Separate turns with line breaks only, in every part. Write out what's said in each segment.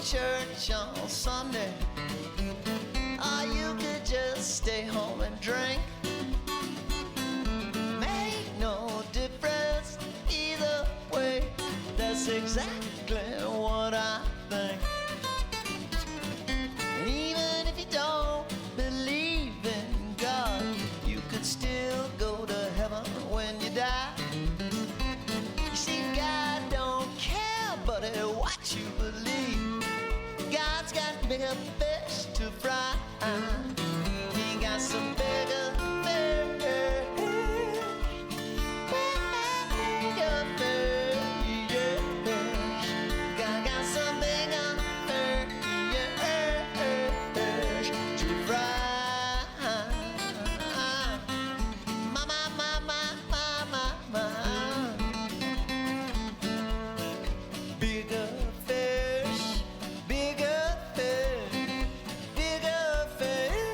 church on Sunday, or you could just stay home and drink. Make no difference either way. That's exactly what I think. And even if you don't believe in God, you could still go to heaven when you die. You see, God don't care, buddy, what you believe. God's got bigger fish to fry. He got some bigger fish. Bigger fish, yeah. God got some bigger fish to fry. My. Bigger fish, bigger fish, bigger fish.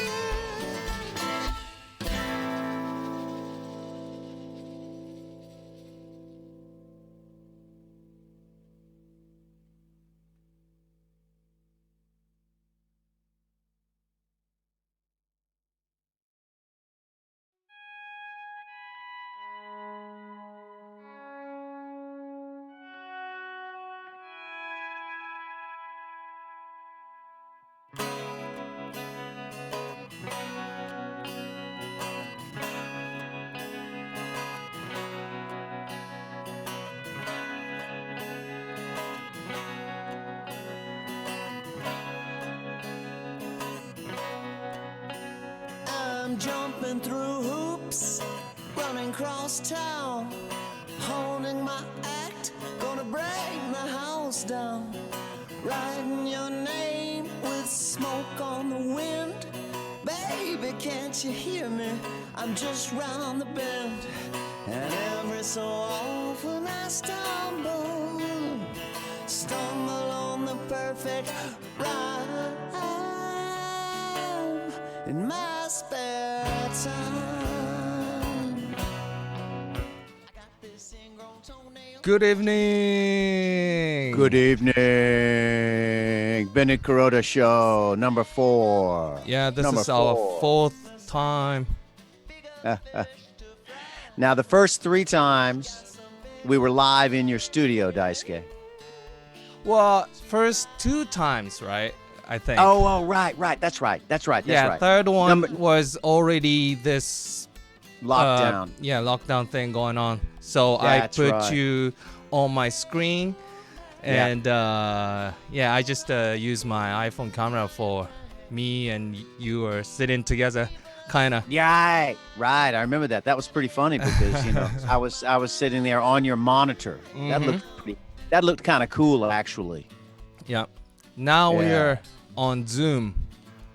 I'm jumping through hoops, running cross town, honing my act, gonna break the house down, writing your name with smoke on the wind. Baby, can't you hear me? I'm just round the bend, and every so often I stumble on the perfect rhyme in my spare time.
Good evening.
Good evening. Bennett-Kuroda Show, number 4.
Yeah, this
number
is our
4.
4th time.
Now, the first 3 times, we were live in your studio, Daisuke.
Well, first 2 times, right? I think.
Oh, right. That's right.
Yeah, third one was already this
lockdown.
Lockdown thing going on. So
That's
I put
right.
you on my screen, and I just use my iPhone camera for me and you were sitting together, kind of.
Yeah, right. I remember that. That was pretty funny because I was sitting there on your monitor.
Mm-hmm.
That looked kind of cool, actually.
Yeah. Now we're on Zoom.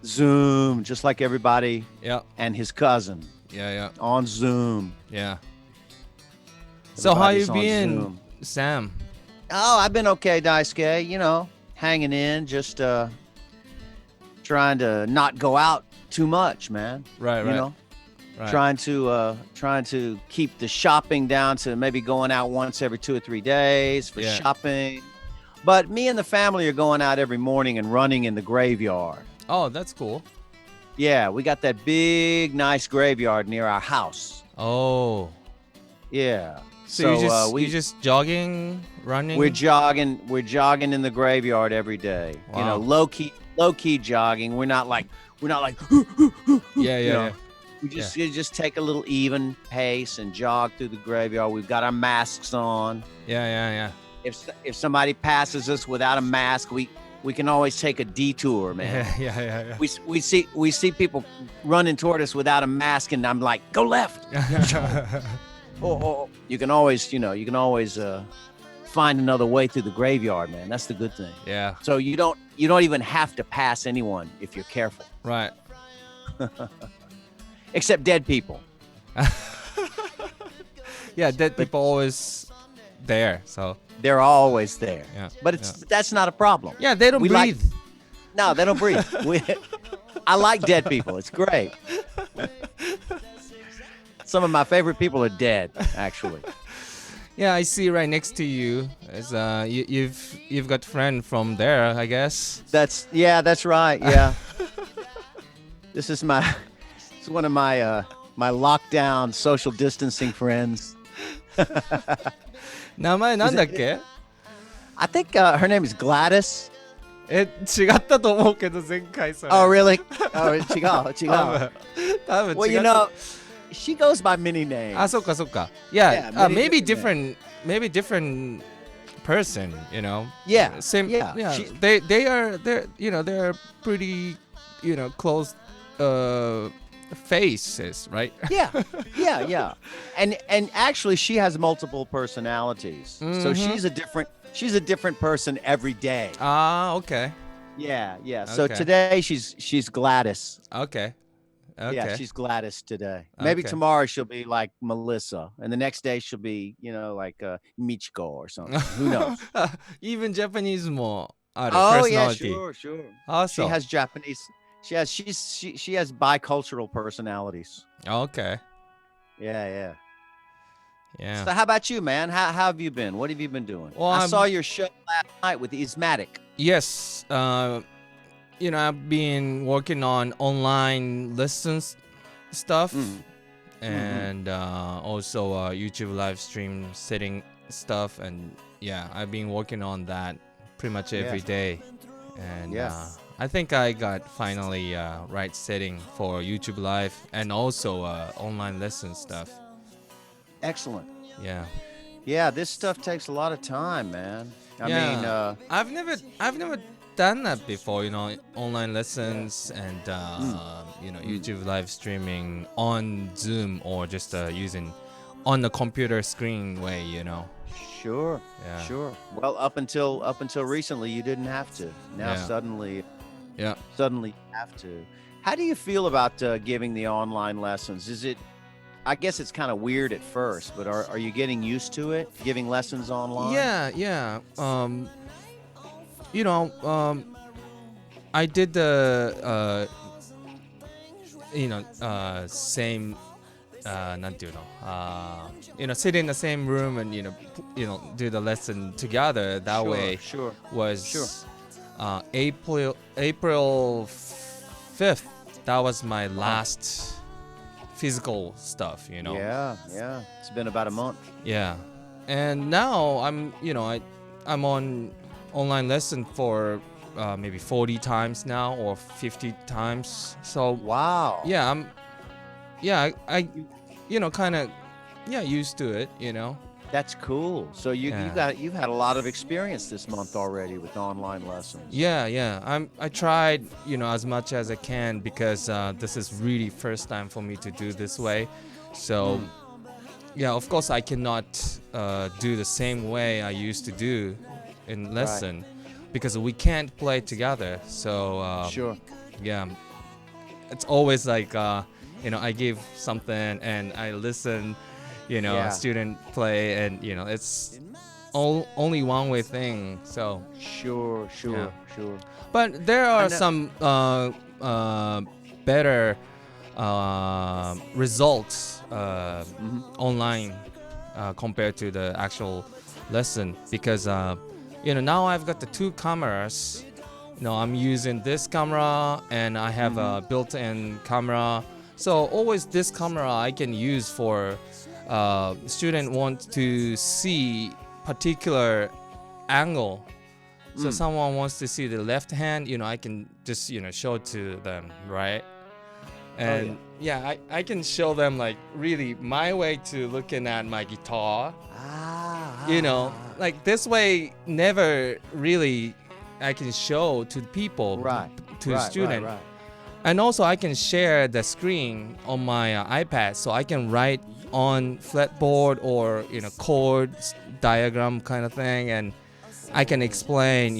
Zoom, just like everybody.
Yeah.
And his cousin.
Yeah.
On Zoom.
Yeah. So how you
Everybody's on
been,
Zoom.
Sam?
Oh, I've been okay, Daisuke. Hanging in, just trying to not go out too much, man.
Right.
Right. Trying to keep the shopping down to maybe going out once every 2 or 3 days for shopping. But me and the family are going out every morning and running in the graveyard.
Oh, that's cool.
Yeah, we got that big, nice graveyard near our house.
Oh.
Yeah.
So you just jogging, running?
We're jogging in the graveyard every day.
Wow.
Low key jogging. We're not like
Yeah.
We just take a little even pace and jog through the graveyard. We've got our masks on.
Yeah.
If somebody passes us without a mask, we can always take a detour, man.
Yeah.
We see people running toward us without a mask, and I'm like, go left. Oh, you can always find another way through the graveyard, man. That's the good thing.
Yeah.
So you don't even have to pass anyone if you're careful.
Right.
Except dead people.
Yeah, dead people always there, so.
They're always there.
Yeah.
But that's not a problem.
Yeah, they don't breathe.
No, they don't breathe. I like dead people. It's great. Some of my favorite people are dead, actually.
Yeah, I see right next to you. Is you've got friend from there, I guess.
That's right. Yeah. This is one of my my lockdown social distancing friends.
名前なんだっけ？
I think her name is Gladys.
違ったと思うけど前回それ。
Oh, really? Oh, 違う。
多分違う。
Well, you know, she goes by many names.
あ、そっかそっか。Yeah,
Yeah,
maybe
many
different person, you know.
Yeah.
Same.
Yeah.
They're pretty, close faces, right?
Yeah. And actually, she has multiple personalities. So she's a different person every day.
Ah, okay.
Yeah. So
Okay.
today she's Gladys.
Okay.
Yeah, she's Gladys today. Maybe
Okay.
tomorrow she'll be like Melissa, and the next day she'll be, like Michiko or something. Who knows?
Even Japanese もある
Oh yeah,
personality.
sure.
あ、
She
そう
has Japanese. She has bicultural personalities.
Okay.
Yeah.
Yeah.
So how about you, man? How have you been? What have you been doing?
Well,
I
I'm-
saw your show last night with Ismatic.
Yes. I've been working on online lessons stuff and also YouTube live stream setting stuff. And yeah, I've been working on that pretty much every day. And I think I got finally right setting for YouTube live and also online lesson stuff.
Excellent.
Yeah.
Yeah, this stuff takes a lot of time, man. I mean,
I've never done that before, online lessons and YouTube live streaming on Zoom or just using on the computer screen way,
Sure.
Yeah.
Sure. Well, up until recently, you didn't have to. Now
Yeah.
suddenly
Yeah.
you have to. How do you feel about giving the online lessons? Is it? I guess it's kind of weird at first, but are you getting used to it? Giving lessons online?
Yeah. I did the same なんていうの sit in the same room and do the lesson together that way
Sure.
was April 5th. That was my last physical stuff,
Yeah. It's been about a month.
Yeah. And now I'm on online lesson for maybe 40 times now or 50 times. So
Wow.
yeah, I kind of used to it,
That's cool. So you've had a lot of experience this month already with online lessons.
Yeah. I tried, as much as I can because this is really first time for me to do this way. So yeah, of course I cannot do the same way I used to do in lesson because we can't play together. So
Sure.
yeah, it's always like I give something and I listen, student play, and it's only one way thing. So
Sure.
but there are
And,
some better results online compared to the actual lesson because now I've got the two cameras. I'm using this camera and I have a built-in camera. So always this camera I can use for student want to see particular angle. So someone wants to see the left hand, I can just show it to them, right? And I can show them like really my way to looking at my guitar. Like this way never really I can show to people, to the student.
Right.
And also I can share the screen on my iPad so I can write on flatboard or chords diagram kind of thing, and I can explain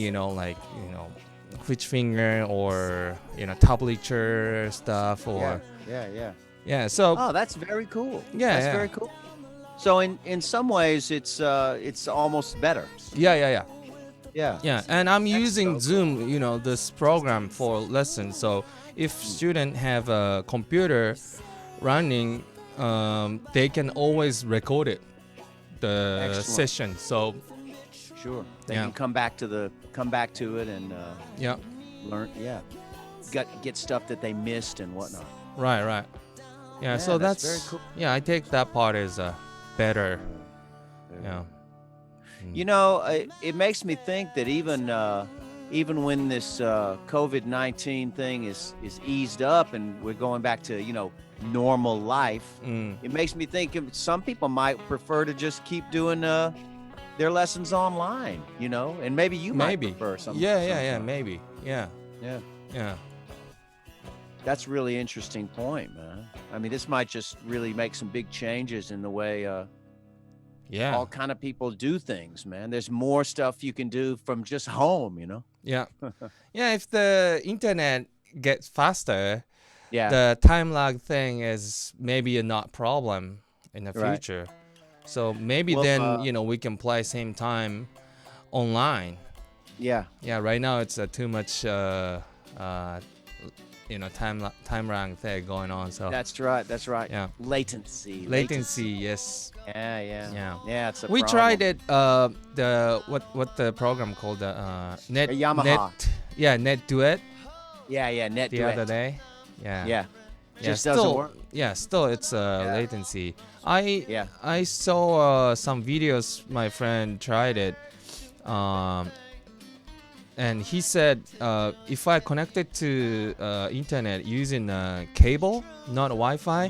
which finger or tablature stuff or
Yeah.
So
Oh, that's very cool.
Yeah,
That's very cool. So in some ways it's almost better.
yeah.
Yeah.
And I'm using
so
Zoom, this program for lessons. So if student have a computer running, they can always record it the
Excellent.
session. So
Sure. They
Yeah.
can come back to it and
yeah,
learn. Yeah. Get stuff that they missed and whatnot.
right. Yeah, so
that's
that's
very cool.
yeah, I take that part as better. Yeah.
You know, it makes me think that even when this COVID-19 thing is eased up and we're going back to normal life, it makes me think some people might prefer to just keep doing their lessons online, and maybe you might prefer something.
Yeah, maybe. Yeah.
That's a really interesting point, man. I mean, this might just really make some big changes in the way all kind of people do things, man. There's more stuff you can do from just home,
Yeah. Yeah, if the internet gets faster,
Yeah.
the time lag thing is maybe a not problem in the
Right.
future. So maybe
Well,
then, we can play same time online.
Yeah.
Yeah, right now it's too much time lag thing going on. So
That's right.
Yeah.
Latency.
yes.
Yeah. It's a
We
problem.
tried it. The what the program called the net
Yamaha.
net duet
Yeah. Net
the
duet.
other day. Yeah.
Just
still,
doesn't work.
Yeah, still it's latency. I saw some videos. My friend tried it, and he said if I connected to internet using cable, not Wi-Fi,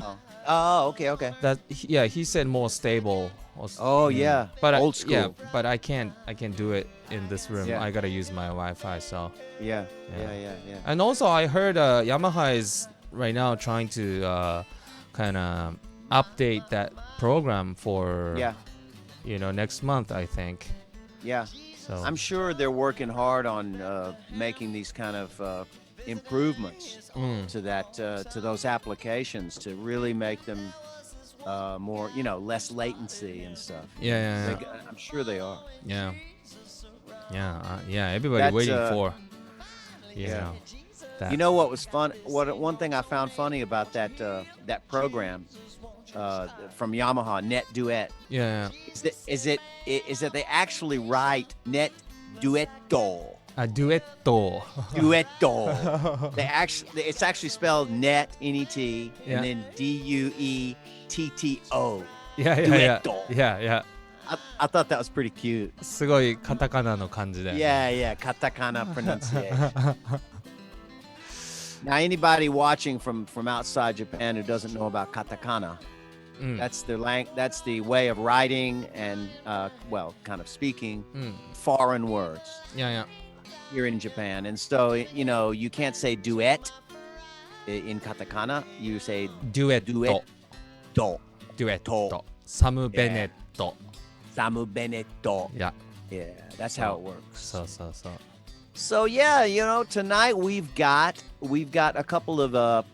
Oh, okay.
that he said more stable. Also.
Oh, yeah.
But
Old school.
Yeah, but I can't do it in this room.
Yeah.
I gotta use my Wi-Fi. So
Yeah.
and also I heard Yamaha is right now trying to kind of update that program for next month, I think.
Yeah.
So
I'm sure they're working hard on making these kind of improvements to that to those applications to really make them more less latency and stuff.
Yeah.
I'm sure they are.
Yeah. Everybody
That's,
waiting for.
yeah.
That.
You know what was fun? One thing I found funny about that program from Yamaha, Net Duet,
Yeah.
is that they actually write Net Duetto.
A duetto.
Duetto. It's actually spelled net, N-E-T,
Yeah.
and then D-U-E-T-T-O.
Yeah.
Duetto.
Yeah.
I thought that was pretty cute.
すごいカタカナの感じだよね。
Yeah, katakana pronunciation. Now, anybody watching from outside Japan who doesn't know about katakana, that's the way of writing and kind of speaking foreign words
Yeah.
here in Japan. And so, you can't say duet in katakana. You say
Duetto.
duetto.
Samu Bennett-Kuroda.
Samu Bennett-Kuroda.
Yeah.
Yeah, that's how it works.
So.
So yeah, tonight we've got a couple of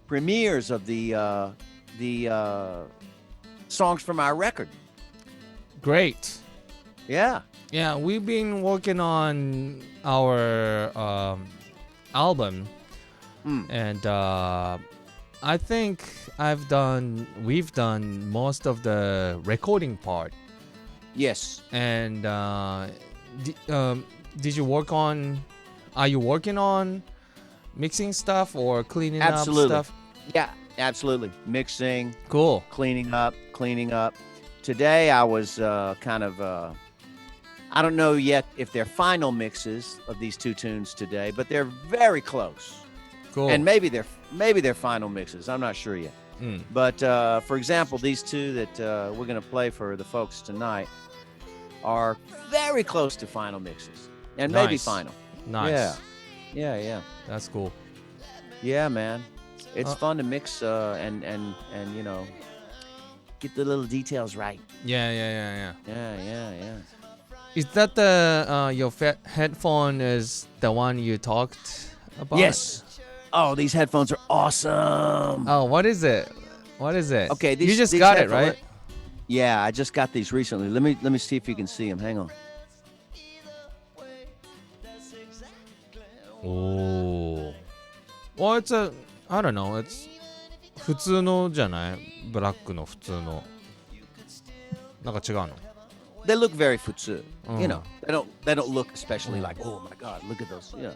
premieres of the songs from our record.
Great.
Yeah.
Yeah, we've been working on our album, and I think we've done most of the recording part.
Yes.
And did you work on? Are you working on mixing stuff or cleaning
Absolutely.
up stuff?
Yeah, absolutely. Mixing,
Cool.
cleaning up. Today I was I don't know yet if they're final mixes of these two tunes today, but they're very close.
Cool.
And maybe they're final mixes. I'm not sure yet. But for example, these two that we're going to play for the folks tonight are very close to final mixes, and maybe
Nice.
final.
Nice.
Yeah.
That's cool.
Yeah, man. It's fun to mix and get the little details right.
Yeah.
Yeah.
Is that the your headphone is the one you talked about?
Yes. Oh, these headphones are awesome.
Oh, what is it?
Okay,
you just
these
got it,
headphones-
right?
Yeah, I just got these recently. Let me see if you can see them. Hang on.
Oh. Well, I don't know. It's 普通のじゃない？ブラックの普通の。なんか違うの
They look very futsu. You
Oh.
know, they don't look especially like, oh my God, look at those. You know,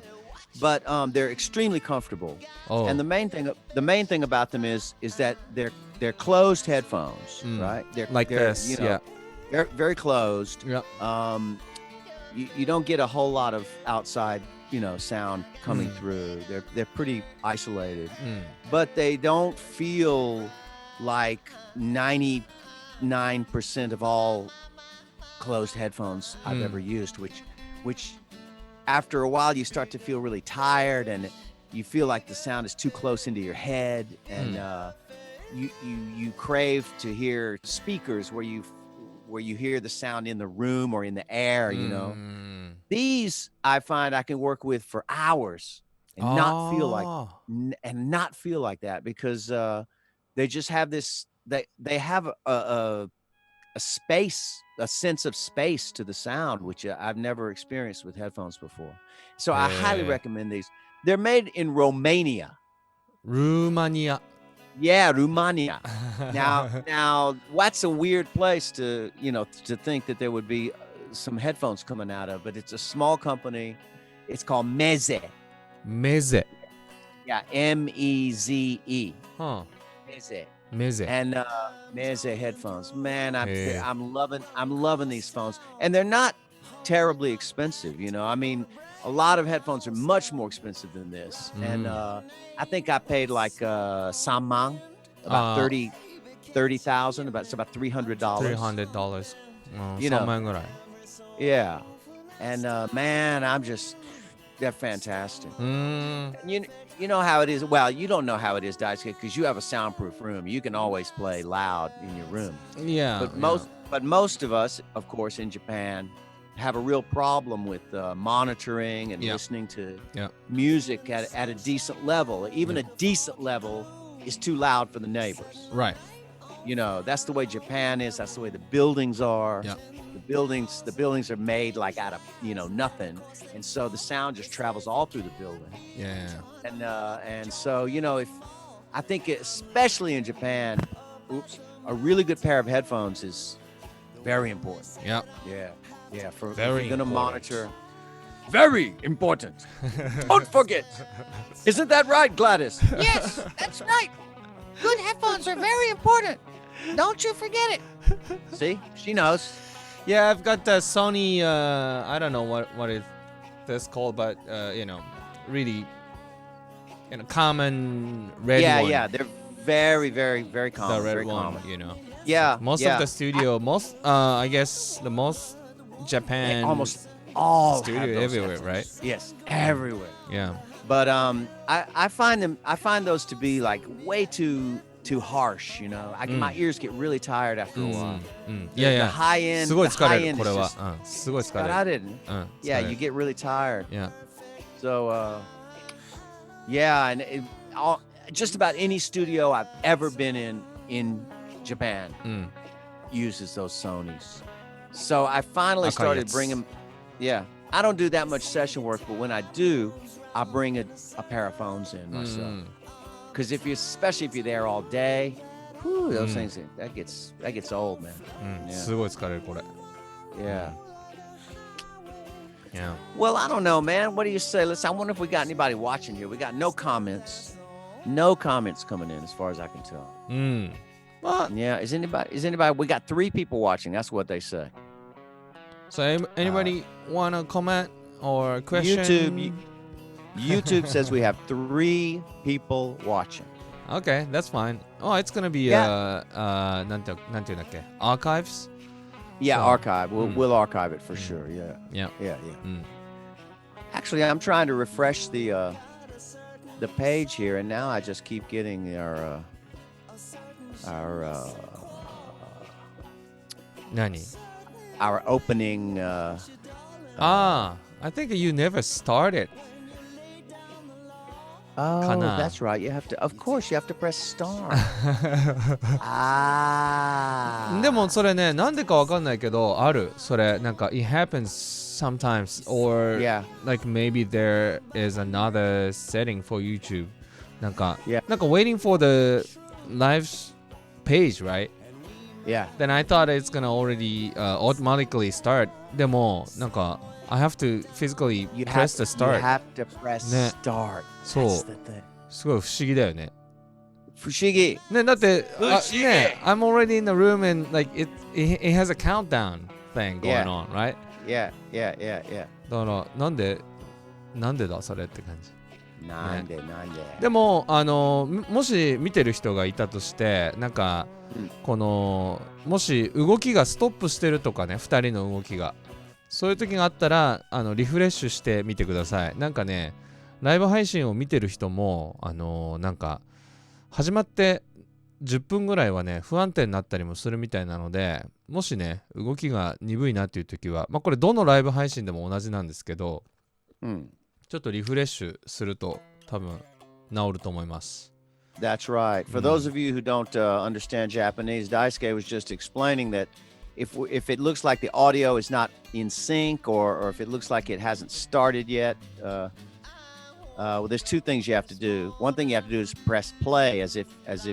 but they're extremely comfortable.
Oh.
And the main thing about them is that they're closed headphones, right? They're
Like
they're,
this,
you know,
yeah.
They're very closed.
Yeah.
You don't get a whole lot of outside, sound coming through. They're pretty isolated, but they don't feel like 99% of all closed headphones I've ever used, which after a while you start to feel really tired and you feel like the sound is too close into your head, and you crave to hear speakers where you hear the sound in the room or in the air, These I find I can work with for hours and not feel like that, because they just have this, they have a space, a sense of space to the sound, which I've never experienced with headphones before. So I highly recommend these. They're made in Romania.
ルーマニア
Yeah, Romania. Now, what's a weird place to think that there would be some headphones coming out of, but it's a small company. It's called Meze.
メゼ
Yeah, Meze.
Huh.
Meze.
メゼ
And Meze headphones. Man,
Yeah.
I'm loving these phones. And they're not terribly expensive, I mean, a lot of headphones are much more expensive than this. And I think I paid like Samang, about 30,000, it's about $300.
$300
You know.
3万円ぐらい
Yeah. And man, they're fantastic. And you know how it is. Well, you don't know how it is, Daisuke, because you have a soundproof room. You can always play loud in your room.
Yeah,
But most of us, of course, in Japan, have a real problem with monitoring and listening to music at a decent level. Even a decent level is too loud for the neighbors.
Right.
That's the way Japan is. That's the way the buildings are.
Yeah.
The buildings are made like out of nothing, and so the sound just travels all through the building.
Yeah.
And so if I think especially in Japan, a really good pair of headphones is very important.
Yeah.
Yeah. For
Very
if you're gonna
important.
monitor. Very important. Don't forget. Isn't that right, Gladys?
Yes, that's right. Good headphones are very important. Don't you forget it.
See, she knows.
Yeah, I've got the Sony, I don't know what is this called, but, really, common red one.
Yeah, they're very, very, very common.
The red
very
one,
common.
Yeah.
Most
of the studio, I guess the most Japan
almost all
studio
have those
everywhere,
headphones.
right?
Yes, everywhere.
Yeah.
But I find those to be like way too harsh. My ears get really tired after a while.
Yeah.
The high end.
すごい
the
疲
high
れる
end
これ
is
は
just-
すごい疲
But
れ
I
る
didn't.
疲
Yeah,
れる
you get really tired.
Yeah.
So yeah, and just about any studio I've ever been in Japan uses those Sonys. So I finally started
Akayats.
bringing. Yeah, I don't do that much session work, but when I do, I bring a pair of phones in myself. Because especially if you're there all day, those things that gets old, man.
すごい疲れるこれ
Yeah.
Yeah.
Well, I don't know, man. What do you say? I wonder if we got anybody watching here. We got no comments. No comments coming in, as far as I can tell.
Well,
Yeah. Is anybody? We got 3 people watching. That's what they say.
so anybody want to comment or question?
YouTube says we have 3 people watching.
Okay, that's fine. Oh, it's gonna be なんていうんだっけ archives?
Yeah,
So,
archive. We'll archive it for sure. Yeah.
Yeah.
Actually, I'm trying to refresh the page here, and now I just keep getting our
何
our opening.
I think you never started.
Oh,
Kana.
that's right. Of course, you have to press star.
でもそれね、なんでかわかんないけど、ある。それ、なんか、it happens sometimes, or
Yeah.
like maybe there is another setting for YouTube. なんか、
Yeah.
なんか waiting for the live page, right?
Yeah.
Then I thought it's gonna already automatically start. でもなんか I have to physically press the start.
You have to press
ね
start.
そう
That's the thing.
すごい不思議だよね。
不思議。
ねだってね I'm already in the room and like it has a countdown thing going on, right?
Yeah.
だからなんでだそれって感じ。
なんで。
でももし見てる人がいたとしてなんか、このもし動きがストップしてるとかね2人の動きがそういう時があったらリフレッシュしてみてください。なんかねライブ配信を見てる人もなんか始まって10分ぐらいはね不安定になったりもするみたいなのでもしね動きが鈍いなっていう時はまあこれどのライブ配信でも同じなんですけど、ちょっとリフレッシュすると多分治ると思います。
That's right. For those of you who don't understand Japanese, Daisuke was just explaining that if it looks like the audio is not in sync or if it looks like it hasn't started yet, well, there's two things you have to do. One thing you have to do is press play as if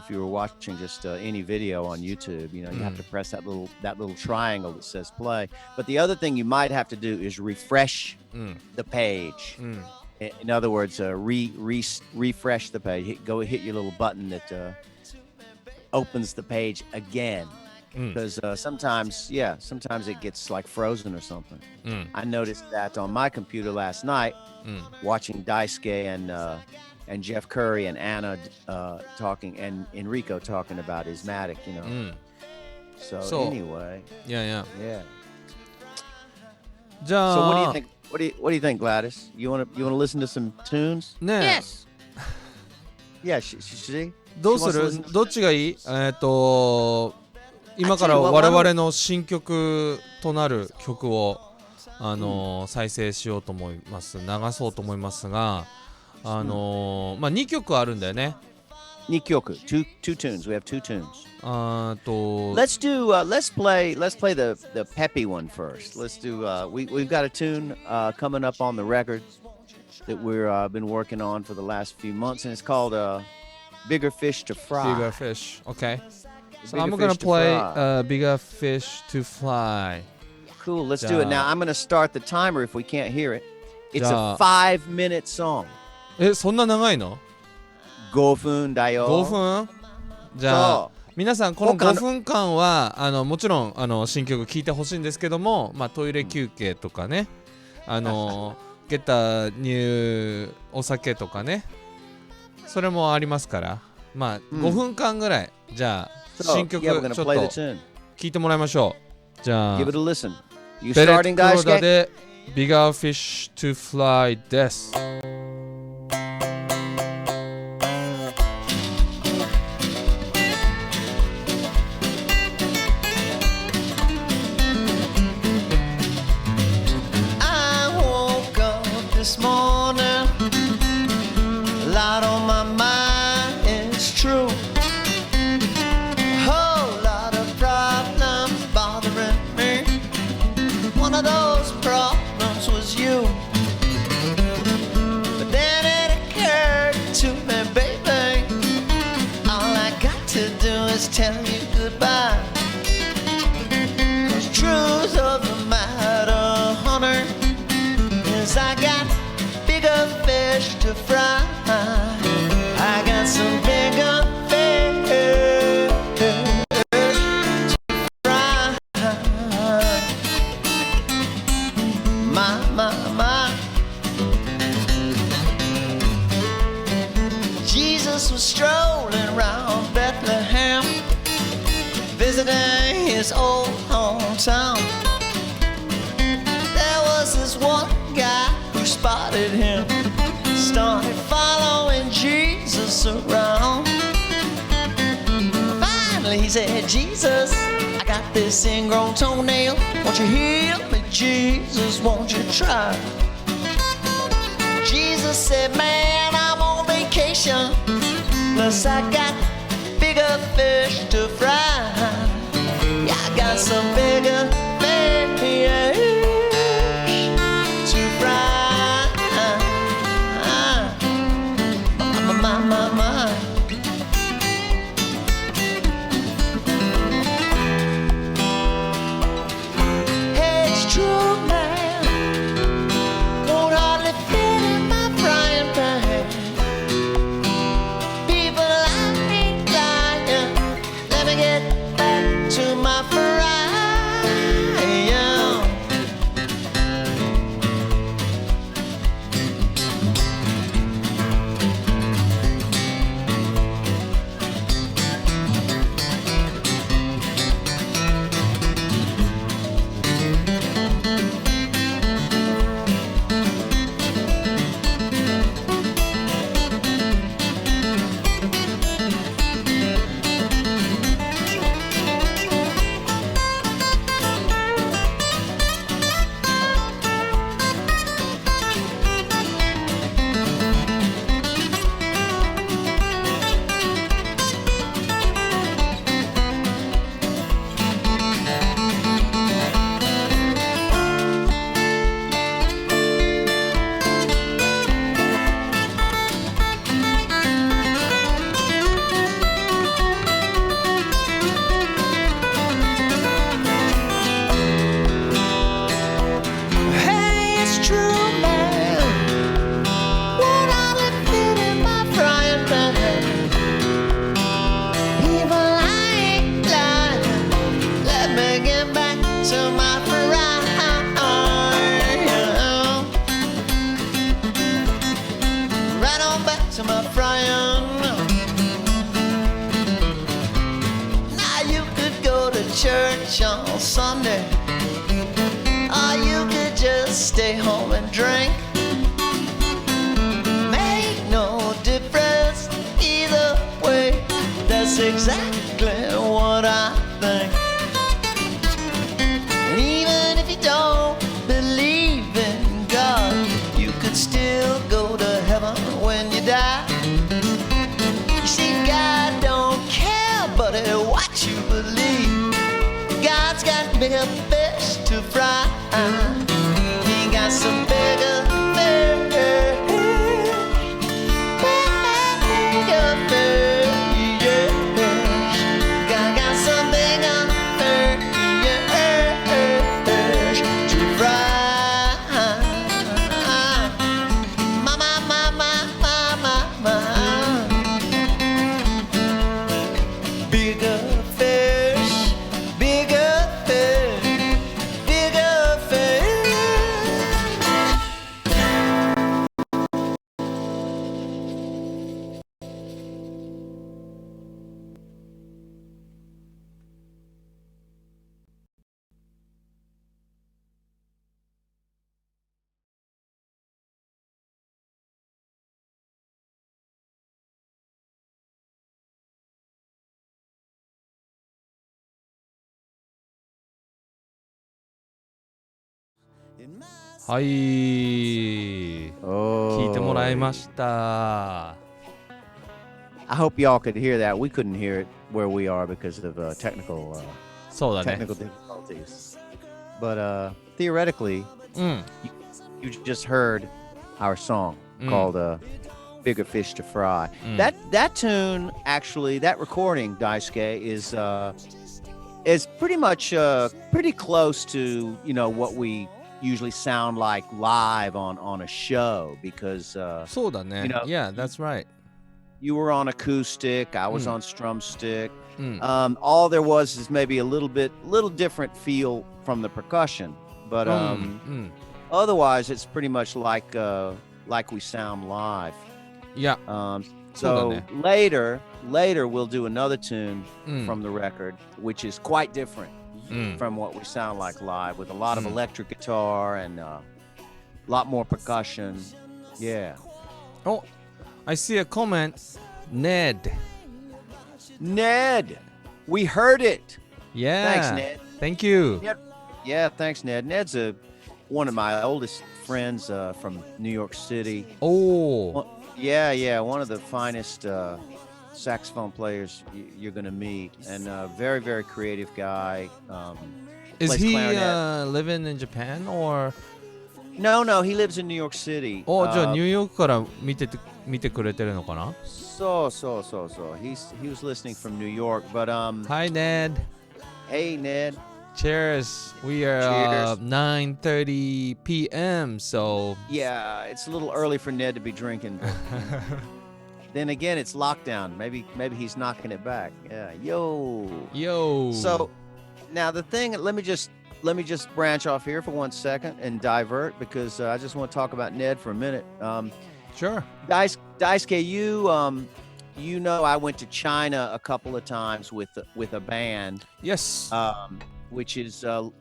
you were watching just any video on YouTube. You know, you have to press that little triangle that says play. But the other thing you might have to do is refresh the page. In other words, refresh the page. Go hit your little button that opens the page again. Because sometimes it gets like frozen or something. I noticed that on my computer last night, watching Daisuke and Jeff Curry and Anna talking and Enrico talking about Ismatic, you know. So anyway,
yeah. じ
So
ゃあ
what do you think? What do you think, Gladys? You want to listen to some tunes?
ね
Yes.
Yeah, she
どうす
she wants to
る
listen to-
どっちがいい今から我々の新曲となる曲を再生しようと思います流そうと思いますがまあ2曲あるんだよね。
2曲 two tunes. We have two tunes.
と
Let's play the peppy one first. Let's do we've got a tune coming up on the record that we're been working on for the last few months and it's called Bigger Fish to Fry.
Bigger Fish, okay. So
Bigger
I'm gonna
Fish to
play
Fry.
Bigger Fish to Fly.
Cool, let's do it. Now I'm going to start the timer if we can't hear it. It's a 5-minute song.
そんな長いの
5分だよ。
5分じゃあ皆さんこの5分間はもちろん新曲聴いてほしいんですけども、まあ、トイレ休憩とかねゲタ入お酒とかねそれもありますからまあ5分間ぐらいじゃあ新曲ちょっと聴いてもらいましょう。じゃあ
Give it a listen. You
ベレッ
starting,
トクロ
guys?
ダで Bigger Fish to Fly です。
This morning, a lot on my mind, it's true. A whole lot of problems bothering me. One of those problems was you. But then it occurred to me, baby, all I got to do is tell you goodbye. 'Cause truth of the matter, honey, is I got bigger fish to fry. I got some bigger fish to fry. My. Jesus was strolling around Bethlehem, visiting his old hometown. There was this one guy who spotted him, started following Jesus around. Finally he said, Jesus, I got this ingrown toenail. Won't you heal me, Jesus, won't you try? Jesus said, man, I'm on vacation, plus I got bigger fish to fry. Yeah, I got some bigger fish to fry. My. my friend. Now you could go to church on Sunday, or you could just stay home and drink. Make no difference either way. That's exactly what I think. And even if you don't believe in God, you could still go to heaven when you die. You see, God don't care but what you believe. God's got bigger fish to fry. He got some bigger fish. Bigger fish, yeah. God got some bigger fish to fry. My, my, my, my, my, my, my. Bigger fish, bigger fish, bigger fish. In my
はい聞いてもらいました。
I hope y'all could hear that. We couldn't hear it where we are because of technical
そうだね。
technical difficulties. But theoretically,
うん
you just heard our song called Bigger Fish to Fry. That tune, actually, that recording, Daisuke, is pretty much pretty close to, you know, what we usually sound like live on a show because
そうだね。
You know-
Yeah, that's right.
you were on acoustic, I was on strum stick.
うん。
All there was is maybe a little different feel from the percussion, but
うん。
otherwise it's pretty much like we sound live.
いや、
So
that.
later we'll do another tune
うん。
from the record, which is quite different
うん。
from what we sound like live, with a lot of
Mm.
electric guitar and a lot more percussion. Yeah.
Oh, I see a comment. Ned.
Ned, we heard it.
Yeah.
Thanks, Ned.
Thank you.
Yeah, thanks, Ned. Ned's one of my oldest friends from New York City.
おお。
Well, yeah, one of the finest saxophone players you're gonna meet, and very, very creative guy.
Is
plays
he
clarinet.
living in Japan or?
No, he lives in New York City.
お、じゃあニューヨークから見てくれてるのかな？
So. He was listening from New York, but
Hi Ned.
hey, Ned.
Cheers. We are
Cheers.
9:30 p.m. So
Yeah, it's a little early for Ned to be drinking. But then again, it's lockdown. Maybe he's knocking it back. Yeah, yo. So now the thing, let me just branch off here for 1 second and divert because I just want to talk about Ned for a minute.
Sure.
Daisuke, you know I went to China a couple of times with a band,
Yes.
which is a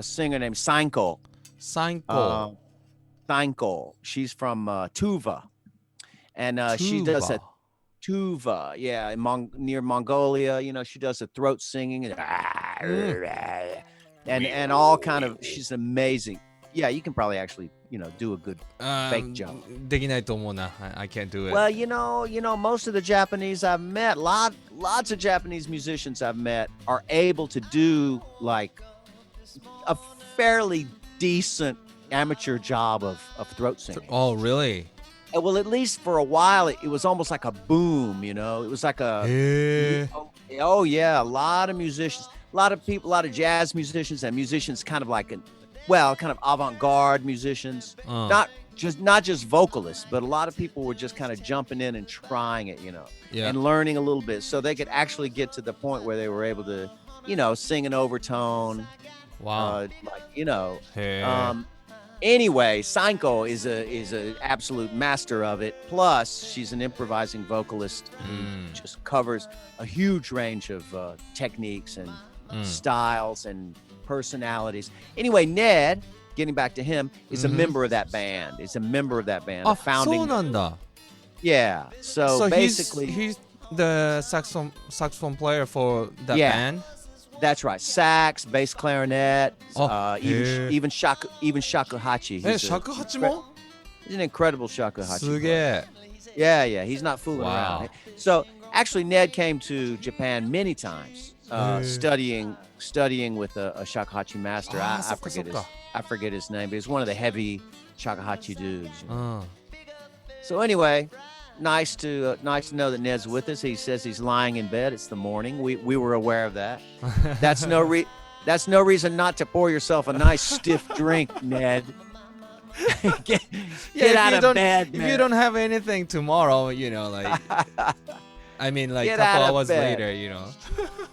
singer named Sanko.
Sanko.
Sanko. She's from Tuva, and she does a Tuva, yeah, near Mongolia. You know, she does a throat singing and all kind of. She's amazing. Yeah, you can probably actually, you know, do a good fake jump.
できないと思うな。I can't do it.
Well, you know, most of the Japanese I've met, lots of Japanese musicians I've met are able to do like a fairly decent amateur job of throat singing.
Oh, really?
Well, at least for a while, it was almost like a boom, you know? It was like a...
へえ。
Oh, yeah, a lot of musicians, a lot of people, a lot of jazz musicians and musicians kind of like, kind of avant-garde musicians. Not just vocalists, but a lot of people were just kind of jumping in and trying it, you know, and learning a little bit so they could actually get to the point where they were able to, you know, sing an overtone.
Wow.
Like, you know,
へえ。
Anyway, Sanko is a absolute master of it. Plus, she's an improvising vocalist who just covers a huge range of techniques and styles and personalities. Anyway, Ned, getting back to him, is a member of that band. Is a member of that band.
あ、
Founding.
そうなんだ。
Yeah. So basically,
he's the saxophone player for that
Yeah.
band.
that's right. Sax, bass, clarinet,
Oh, yeah.
even shakuhachi.
尺八も
He's an incredible shakuhachi.
すげえ。
Yeah, he's not fooling
Wow.
around. So actually, Ned came to Japan many times, studying with a shakuhachi master.
Ah,
I forget
so.
his name, but he's one of the heavy shakuhachi dudes.
うん。
So anyway, nice to know that Ned's with us. He says he's lying in bed. It's the morning. We were aware of that. That's no reason not to pour yourself a nice stiff drink, Ned. Get out of bed,
If
man.
you don't have anything tomorrow, you know, like, I mean, like,
Get
couple
out of
hours
bed.
later, you know.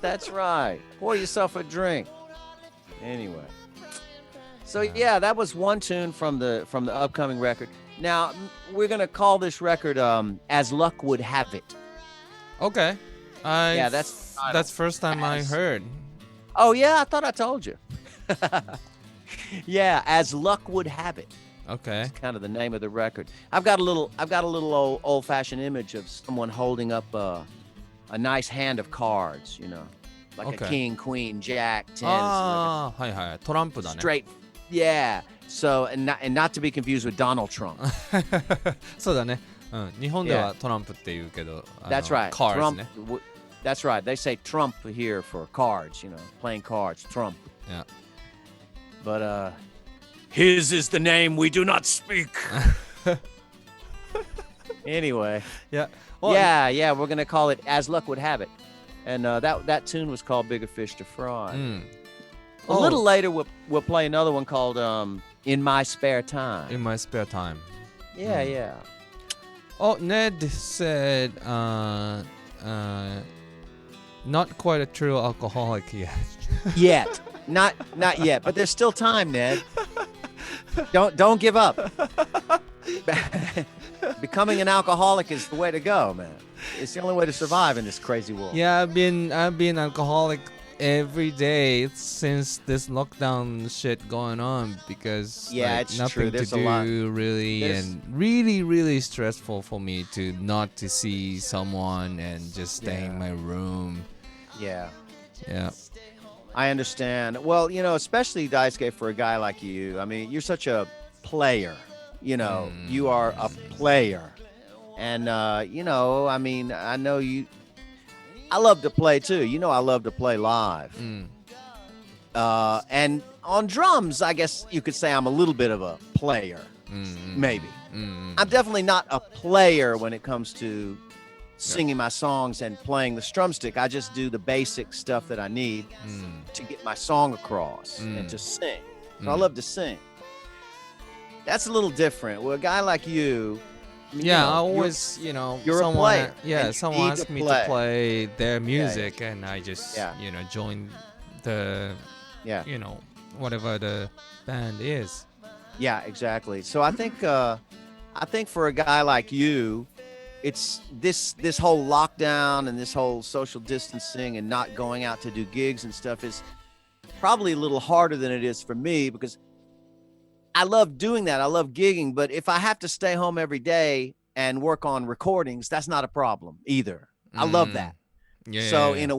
That's right. Pour yourself a drink. Anyway. So yeah, that was one tune from the upcoming record. Now we're gonna call this record "As Luck Would Have It."
Okay.
Yeah, that's
first time I heard.
Oh yeah, I thought I told you. Yeah, "As Luck Would Have It."
Okay.
Kind of the name of the record. I've got a little old-fashioned image of someone holding up a nice hand of cards, you know, like
Okay.
a king, queen, jack, tens.
ああ、はいはい。トランプだね。
Straight. Yeah. So and not to be confused with Donald Trump.
そうだね。うん。日本ではトランプって言うけど、
That's right.
Cards
Trump.
ね。
That's right. They say Trump here for cards, you know, playing cards. Trump.
Yeah.
But his is the name we do not speak. Anyway.
Yeah. Well,
Yeah, we're gonna call it "As Luck Would Have It," and that tune was called "Bigger Fish to Fry."
うん。
A little later, we'll play another one called "In My Spare Time."
In my spare time.
Yeah.
Oh, Ned said, not quite a true alcoholic yet.
Yet, not yet, but there's still time, Ned. Don't give up. Becoming an alcoholic is the way to go, man. It's the only way to survive in this crazy world.
Yeah, I've been alcoholic every day since this lockdown shit going on because
Yeah,
like,
it's
nothing
true.
to
There's
do
a lot.
really,
There's-
and really stressful for me to not to see someone and just stay in
Yeah.
my room.
Yeah.
Yeah.
I understand. Well, you know, especially Daisuke, for a guy like you. I mean, you're such a player. You know, you are a player, and you know, I mean, I know you. I love to play too. You know, I love to play live. And on drums, I guess you could say I'm a little bit of a player. Maybe. I'm definitely not a player when it comes to singing my songs and playing the strum stick. I just do the basic stuff that I need to get my song across and to sing. So I love to sing. That's a little different. Well, a guy like you,
Yeah, I
you're-
always, you know,
you're a
someone,
player,
yeah,
and
someone
you need
asked
to
me
play.
to play their music, and I just,
Yeah.
you know, join the,
Yeah.
you know, whatever the band is.
Yeah, exactly. So I think for a guy like you, it's this whole lockdown and this whole social distancing and not going out to do gigs and stuff is probably a little harder than it is for me because I love doing that. I love gigging, but if I have to stay home every day and work on recordings, that's not a problem either. I love that.
Yeah.
So
yeah.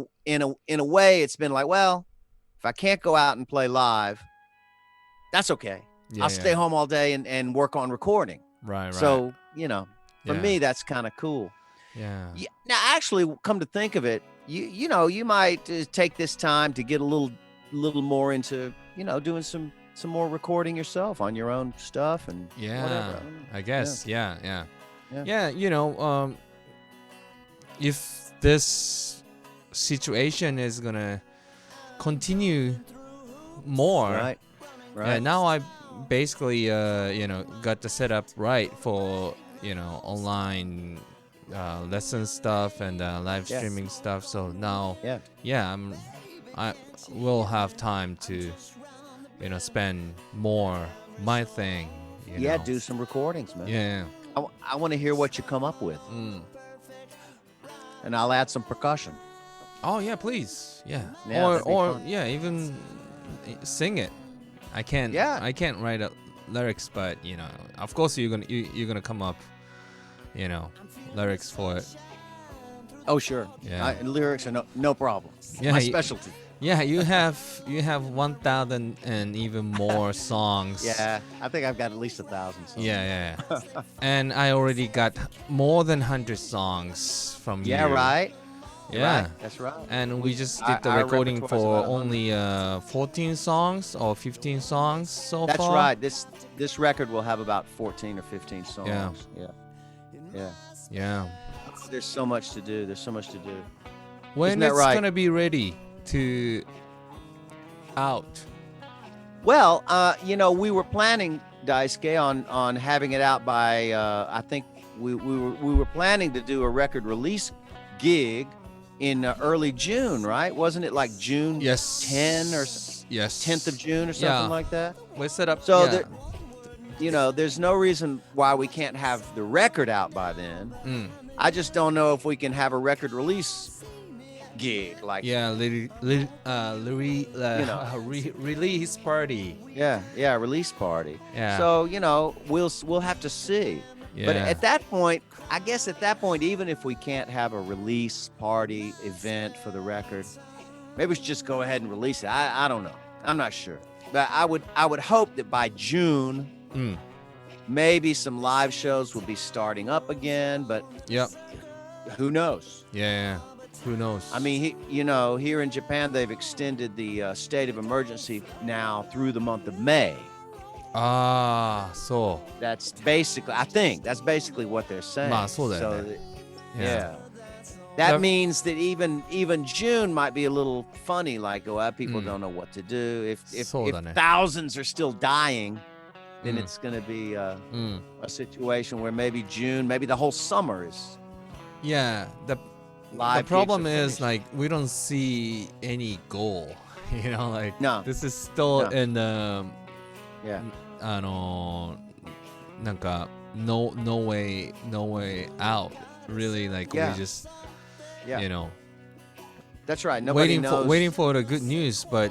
in a way, it's been like, well, if I can't go out and play live, that's okay.
Yeah,
I'll stay home all day and work on recording.
Right.
So, you know, for
Yeah.
me, that's kind of cool.
Yeah.
Yeah. Now, actually, come to think of it, you know, you might take this time to get a little more into, you know, doing some more recording yourself on your own stuff and
Yeah,
whatever.
I guess. Yeah.
Yeah.
You know, if this situation is gonna continue more,
Right.
yeah, now I basically, you know, got the setup right for, you know, online lesson stuff and live
Yeah.
streaming stuff. So now,
Yeah.
I will have time to, you know, spend more my thing.
Yeah, do some recordings, man.
Yeah.
I want to hear what you come up with. And I'll add some percussion.
Oh yeah, please. Yeah.
Yeah, that'd be
or
fun.
yeah, even sing it. I can't write lyrics, but of course you're gonna come up, lyrics for it.
Oh sure.
Yeah.
Lyrics are no problem.
Yeah,
My specialty.
Yeah, you have 1,000 and even more songs.
Yeah, I think I've got at least 1,000 songs.
Yeah. And I already got more than 100 songs from you.
Yeah, right.
Yeah.
Right. That's right.
And we just did the
Our
recording
repertoire's
for
about 100.
only 14 songs or 15 songs so
That's
far.
right. This record will have about 14 or 15 songs. Yeah.
Yeah.
There's so much to do.
When
Isn't that
it's
right?
gonna be ready to out?
Well, we were planning, Daisuke, on having it out by I think we were planning to do a record release gig in early June, right? Wasn't it like June
Yes.
10 or
Yes.
10th of June or something
Yeah.
like that?
We set up.
So
yeah.
there's no reason why we can't have the record out by then. I just don't know if we can have a record release gig like
release party.
Yeah, release party.
Yeah.
So, we'll have to see. But
Yeah.
at that point, even if we can't have a release party event for the record, maybe we should just go ahead and release it. I don't know. I'm not sure. But I would hope that by June, maybe some live shows will be starting up again, but
Yep.
who knows?
Yeah. Who knows?
I mean, here in Japan, they've extended the state of emergency now through the month of May.
So.
That's basically what they're saying.
まあそうだよね。
Yeah. That means that even June might be a little funny, like people don't know what to do. If
そうだね。
thousands are still dying, then it's going to be a situation where maybe June, maybe the whole summer is
Yeah. The
live.
problem
gigs
is
are
like we don't see any goal.
No.
This is still
No.
in the
Yeah.
なんか no way out. Really, like
Yeah.
we just
Yeah. That's right. Nobody knows.
waiting for the good news, but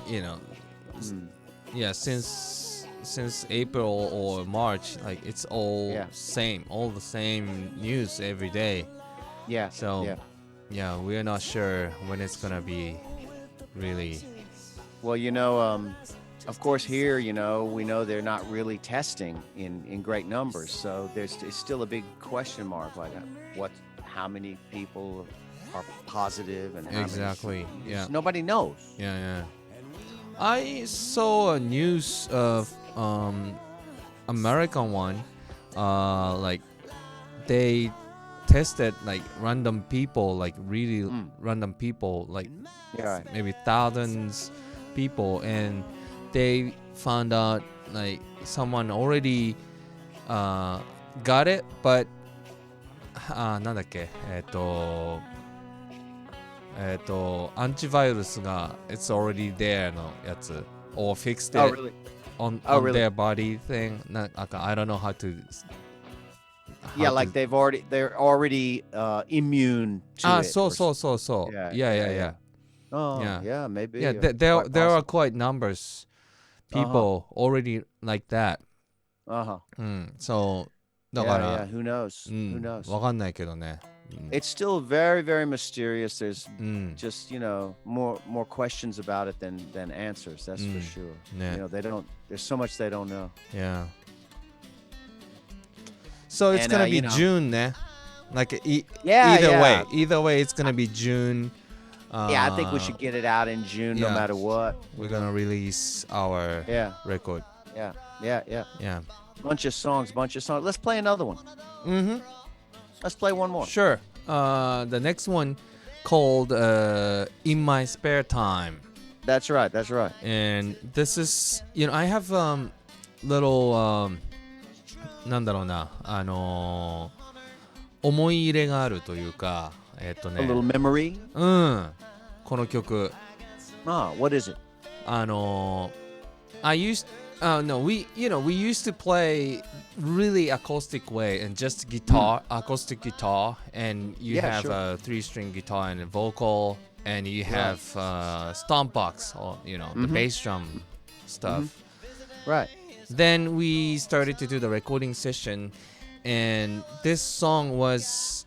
yeah, since April or March, like it's all the same news every day.
Yeah.
So yeah, we're not sure when it's gonna be really.
Well, of course here, we know they're not really testing in great numbers. So it's still a big question mark, like how many people are positive and how
Exactly.
many,
Yeah.
nobody knows.
Yeah. I saw a news of American one, like they tested like random people, like really random people, like maybe thousands people, and they found out like someone already got it, but なんだっけアンチバイルスが it's already there のやつ or fixed it
really?
on
really?
their body thing. I don't know how to.
Yeah, like they're already immune to it.
So. Yeah.
Oh,
Yeah.
yeah, maybe.
Yeah,
quite
there are
possible.
quite numbers people already like that. So だか
Yeah,
ら
who knows? Who knows?
わかんないけどね。
It's still very, very mysterious. There's just more questions about it than answers. That's for sure.
Yeah.
They don't. There's so much they don't know.
Yeah. So it's
And,
gonna be June ね。Like
Yeah,
either way, it's gonna be June.
Yeah, I think we should get it out in June, no
yeah.
matter what.
We're gonna release our record.
Yeah.
Yeah.
Bunch of songs. Let's play another one. Let's play one more.
Sure. The next one called In My Spare Time.
That's right.
And this is, I have little なんだろうな、思い入れがあるというか、
A little memory.
この曲。
What is it?
I used No, we used to play really acoustic way and just guitar, acoustic guitar, and you have a 3-string guitar and a vocal, and you have stomp box or the bass drum stuff.
Right.
Then we started to do the recording session, and this song was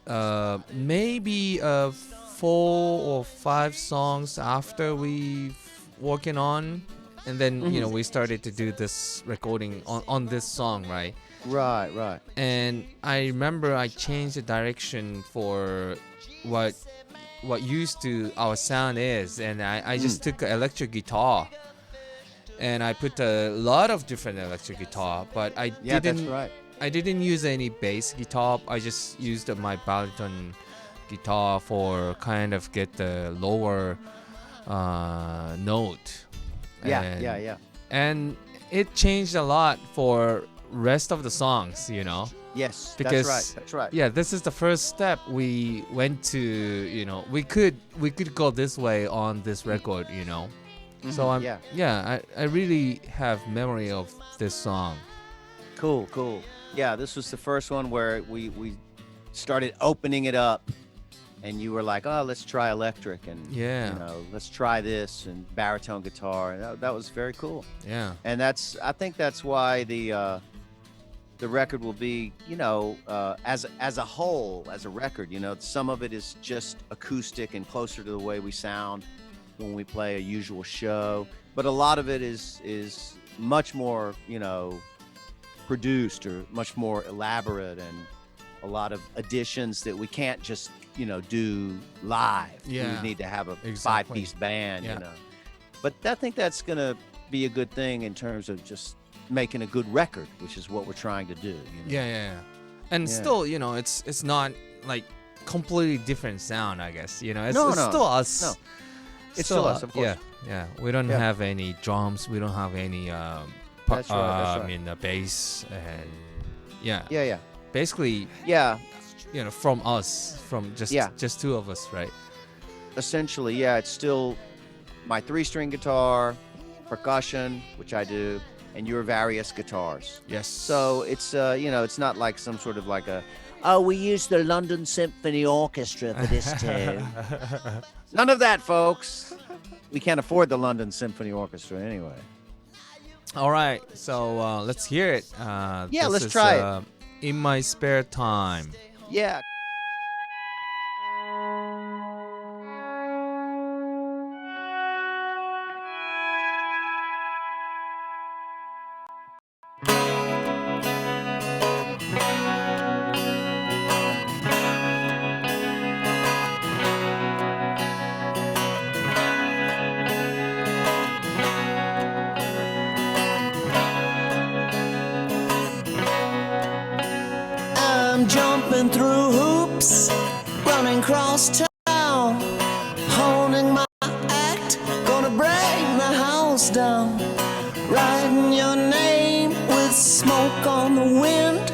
maybe 4 or 5 songs after we working on, and then we started to do this recording on this song, right?
Right.
And I remember I changed the direction for what used to our sound is, and I just took an electric guitar and I put a lot of different electric guitar, but I didn't use any bass guitar. I just used my baritone guitar for kind of get the lower note.
Yeah.
And it changed a lot for rest of the songs,
Yes,
because
that's right.
Yeah, this is the first step we went to. We could go this way on this record, So I really have memory of this song.
Cool. Yeah, this was the first one where we started opening it up, and you were like, oh, let's try electric, and let's try this and baritone guitar, and that was very cool.
Yeah.
And I think that's why the record will be, as a whole, as a record, some of it is just acoustic and closer to the way we sound when we play a usual show, but a lot of it is much more, produced or much more elaborate, and a lot of additions that we can't just, do live.
Yeah.
We need to have a
Exactly.
5-piece band,
Yeah.
But I think that's gonna be a good thing in terms of just making a good record, which is what we're trying to do.
Yeah. And still, it's not like completely different sound, I guess. It's still us.
No. It's still us, of course.
Yeah. We don't have any drums. We don't have any
That's right.
I mean the bass, and
Yeah.
basically, from us, from just two of us, right?
Essentially, it's still my 3-string guitar, percussion, which I do, and your various guitars.
Yes.
So it's it's not like some sort of like we use the London Symphony Orchestra for this tune. None of that, folks. We can't afford the London Symphony Orchestra anyway.
All right, so let's hear it.
Let's try it.
In My Spare Time.
Yeah.
I'm jumping through hoops, running across town, honing my act, gonna break the house down, writing your name with smoke on the wind.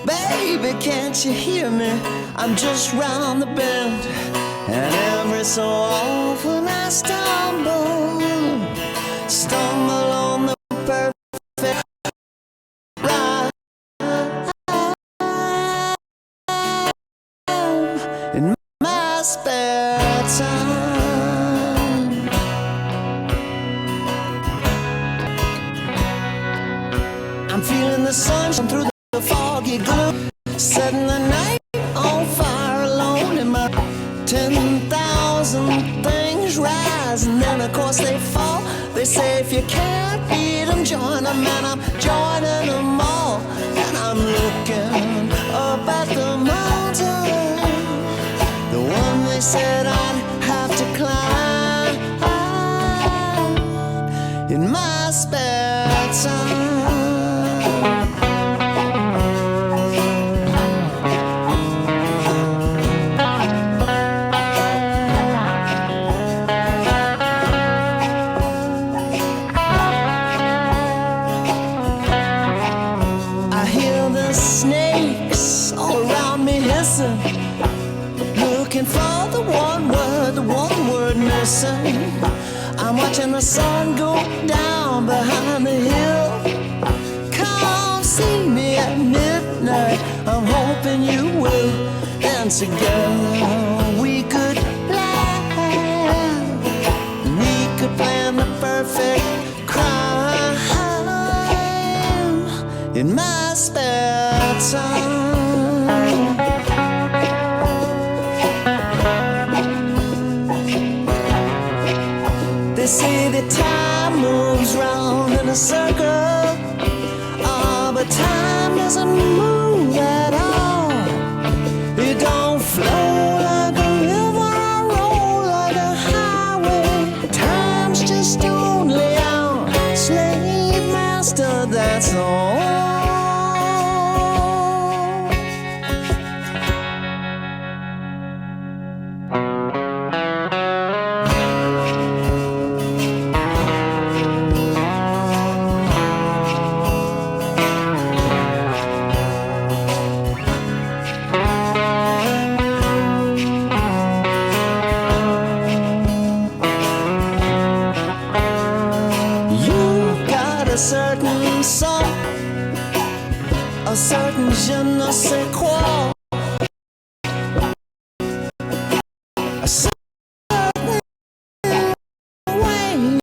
Baby, can't you hear me? I'm just round the bend, and every so often I stumble on the perfect rhyme. In my spare time, I'm feeling the sunshine through the foggy gloom, setting the night on fire alone in my 10,000 things rise, and then of course they fall. They say if you can't beat them, join them, and I'm joining them all. And I'm looking up at the mountain, the one they said I'd have to climb in my spare time. I hear the snakes all around me hissing, looking for the one word missing. I'm watching the sun go down behind the hill, I'm hoping you will. And together we could plan the perfect crime in my spare time. They say that time moves round in a circle, but time doesn't move at all. It don't flow like a river or roll like a highway. Time's just only our slave master, that's all. A certain song, a certain je ne sais quoi, a certain way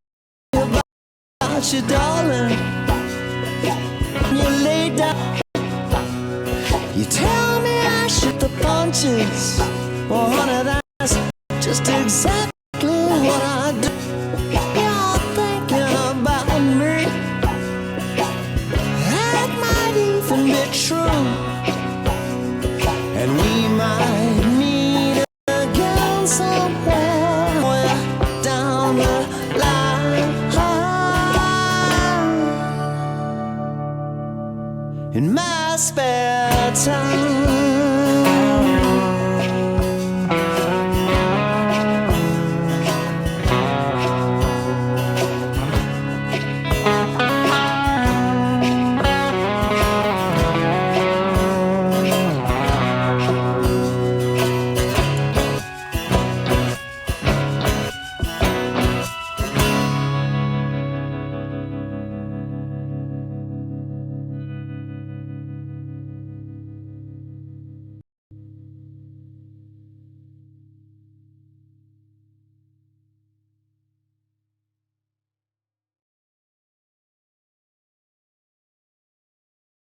about you, darling. You lay down, you tell me I shoot the punches. Well, honey, that's just exactly what I do. You're thinking about me. Be true, and we might meet again somewhere down the line. In my spare time.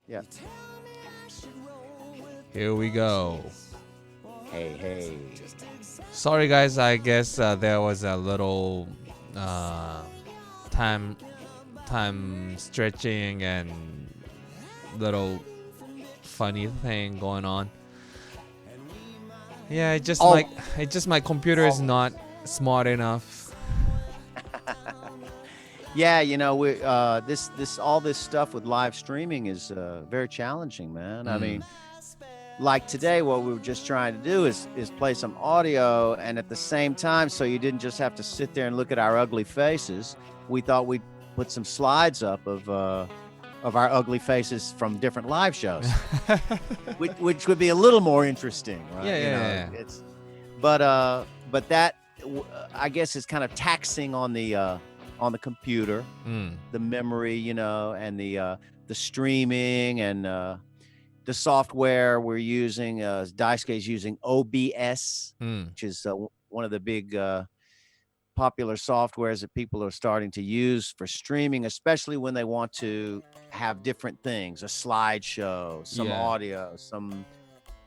Yeah.
Here we go.
Hey.
Sorry guys, I guess there was a little time stretching and little funny thing going on. Yeah, it just my computer is not smart enough.
Yeah, you know, we all this stuff with live streaming is very challenging, man. I mean, like today, what we were just trying to do is play some audio, and at the same time, so you didn't just have to sit there and look at our ugly faces. We thought we'd put some slides up of our ugly faces from different live shows, which would be a little more interesting, right?
Yeah.
But that I guess is kind of taxing on the computer, the memory, you know, and the streaming and the software we're using. Daisuke is using OBS, which is one of the big popular softwares that people are starting to use for streaming, especially when they want to have different things, a slideshow, some audio, some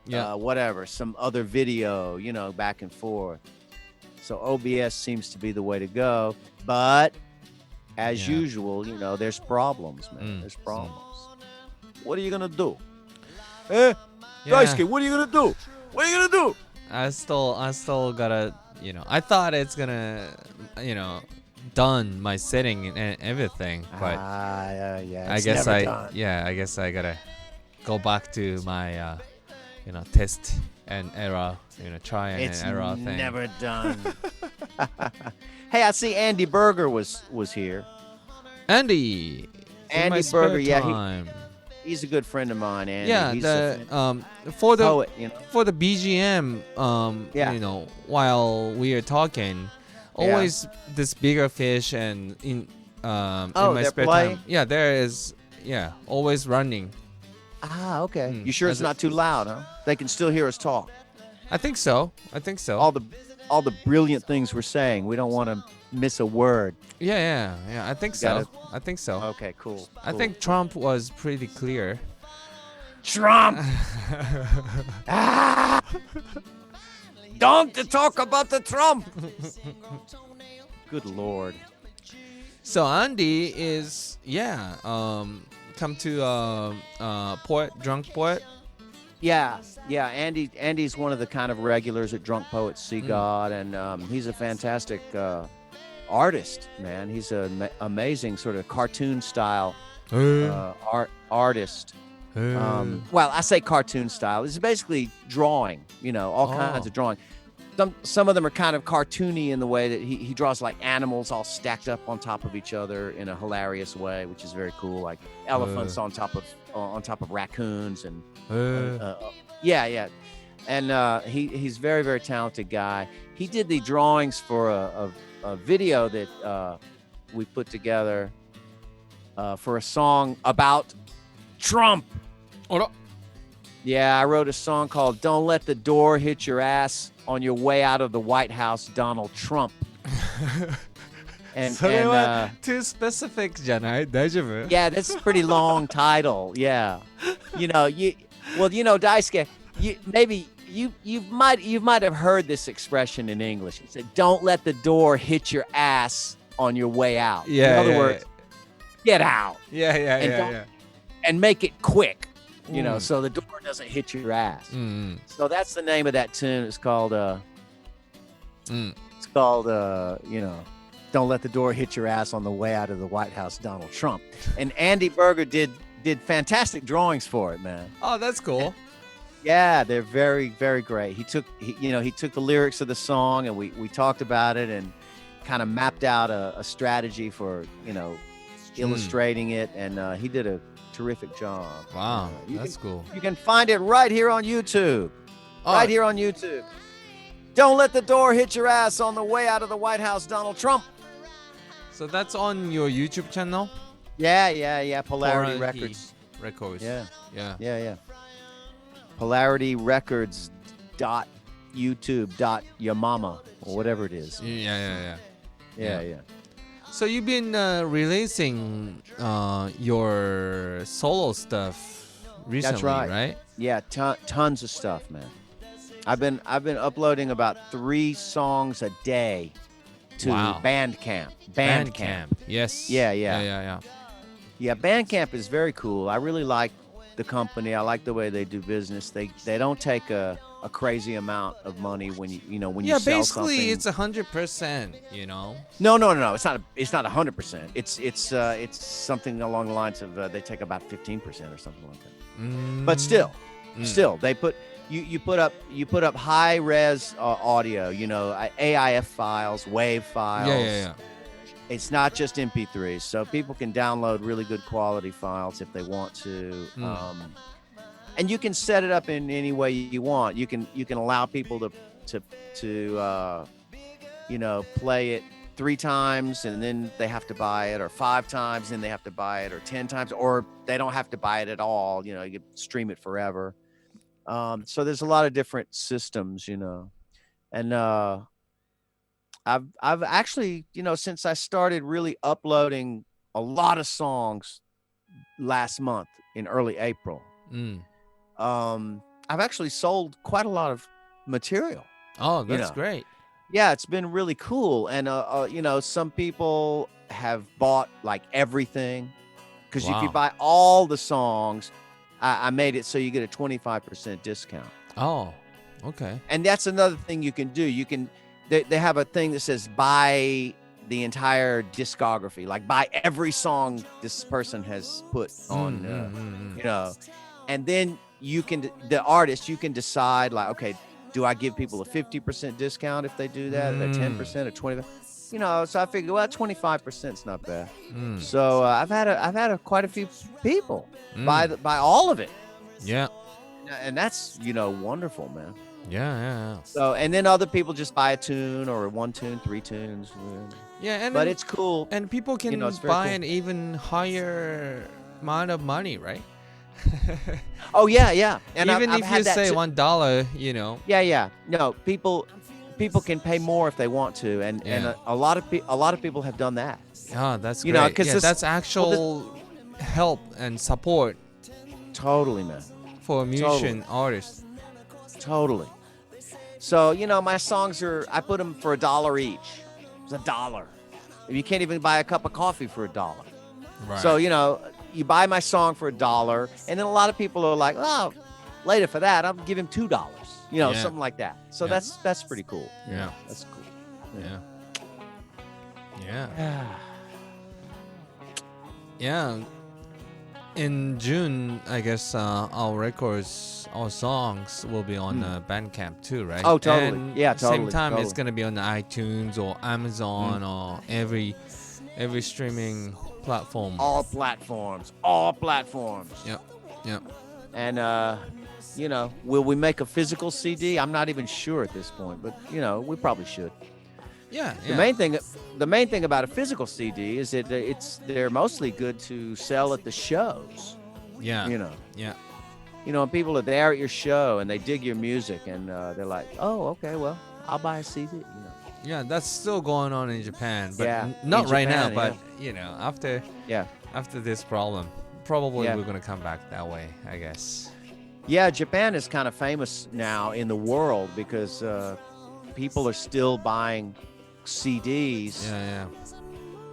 whatever, some other video, you know, back and forth. So OBS seems to be the way to go. But as usual, you know, there's problems, man. There's problems. What are you going to do? Daisuke, what are you going to do? What are you going to do?
I still gotta, you know, I thought it's gonna, you know, done my setting and everything, but I guess I gotta go back to my, you know, test and error, you know, try and error thing.
It's never done. Hey, I see Andy Berger was here.
Andy
Berger, he's a good friend of mine. Andy.
Yeah,
he's
for the
poet, you know?
for the BGM, you know, while we are talking, always this bigger fish and in my spare time. Yeah, there is always running.
Ah, okay.
Mm,
You sure
as
it's
a-
not too loud, huh? They can still hear us talk.
I think so. I think so.
All the brilliant things we're saying. We don't want to miss a word.
Yeah. I think so.
gotta-
I think so.
Okay, cool.
I think Trump was pretty clear.
Trump. Don't talk about the Trump. Good Lord.
So Andy is come to Drunk Poet.
Yeah. Andy's one of the kind of regulars at Drunk Poets See God, and he's a fantastic artist, man. He's an amazing sort of cartoon style artist. Well, I say cartoon style. It's basically drawing, all kinds of drawing. Some of them are kind of cartoony in the way that he draws like animals all stacked up on top of each other in a hilarious way, which is very cool, like elephants on top of raccoons and and he's very, very talented guy. He did the drawings for a video that we put together for a song about Trump. Yeah, I wrote a song called "Don't Let the Door Hit Your Ass on Your Way Out of the White House, Donald Trump." and
それは too specific じゃない？大丈夫？
yeah, that's a pretty long title. Yeah, Daisuke, you might have heard this expression in English. It said, "Don't let the door hit your ass on your way out."
Yeah,
in other words, get out.
Yeah.
And make it quick. So the door doesn't hit your ass. So that's the name of that tune. It's called "Don't Let the Door Hit Your Ass on the Way Out of the White House, Donald Trump." And Andy Berger did fantastic drawings for it, man.
Oh, that's cool.
Yeah, they're very, very great. He took the lyrics of the song, and we talked about it and kind of mapped out a strategy for illustrating it, and he did a terrific job.
Wow, that's cool.
You can find it right here on YouTube. Right here on YouTube. Don't let the door hit your ass on the way out of the White House, Donald Trump.
So that's on your YouTube channel?
Yeah. Polarity Records. Yeah. Polarity Records .youtube.yamama or whatever it is.
Yeah. So you've been releasing your solo stuff recently,
That's right? Yeah, tons of stuff, man. I've been uploading about 3 songs a day to Bandcamp.
Yes.
Yeah.
Yeah.
Bandcamp is very cool. I really like the company. I like the way they do business. They don't take a crazy amount of money when you sell something.
Basically it's 100%,
No. It's not 100%. It's something along the lines of they take about 15% or something like that. But still they put you put up high res audio, AIF files, WAV files.
Yeah.
It's not just MP3s, so people can download really good quality files if they want to. And you can set it up in any way you want. You can allow people to play it 3 times and then they have to buy it, or 5 times and they have to buy it, or 10 times, or they don't have to buy it at all. You can stream it forever. So there's a lot of different systems, and I've actually, since I started really uploading a lot of songs last month in early April, I've actually sold quite a lot of material.
Oh, that's great.
Yeah, it's been really cool. And, some people have bought like everything, because if you buy all the songs, I made it so you get a 25% discount.
Oh, okay.
And that's another thing you can do. They have a thing that says buy the entire discography, like buy every song this person has put on, and then the artist, you can decide like, okay, do I give people a 50% discount if they do that, a 10%, a 20%? So I figured, well, 25% is not bad. So I've had quite a few people buy all of it.
Yeah.
And that's, wonderful, man.
Yeah.
So, and then other people just buy a tune, or 1 tune, 3 tunes.
Yeah,
but it's cool.
And people can buy an even higher amount of money, right?
Oh yeah. And
Even
I've
if
had
you
that
say
too.
$1, you know.
Yeah. No, people can pay more if they want to, and a lot of people have done that.
Yeah, that's great.
You know, 'cause
yeah,
this-
that's actual help and support
Totally, man.
for a musician artist.
Totally. So, you know, my songs I put them for $1 each. It's $1. You can't even buy a cup of coffee for $1.
Right.
So, you know, you buy my song for $1, and then a lot of people are like, oh, later for that, I'll give him $2. You know,
Yeah.
something like that. So
Yeah.
that's pretty cool.
Yeah.
That's cool.
Yeah. Yeah. In June, I guess our records, our songs will be on Bandcamp too, right?
Oh, totally.
And
Yeah,
Same
totally,
time, it's
totally.
gonna be on iTunes or Amazon or every streaming platform.
All platforms.
Yep.
And, you know, will we make a physical CD? I'm not even sure at this point, but, you know, we probably should.
Yeah.
The main thing about a physical CD is that they're mostly good to sell at the shows.
Yeah.
You know,
Yeah.
and people are there at your show and they dig your music and they're like, oh, okay, well, I'll buy a CD. You know.
Yeah, that's still going on in Japan, but
Yeah,
not
in
right
Japan,
now. But you know, after this problem, probably
Yeah.
we're gonna come back that way, I guess.
Yeah, Japan is kind of famous now in the world because people are still buying CDs
Yeah.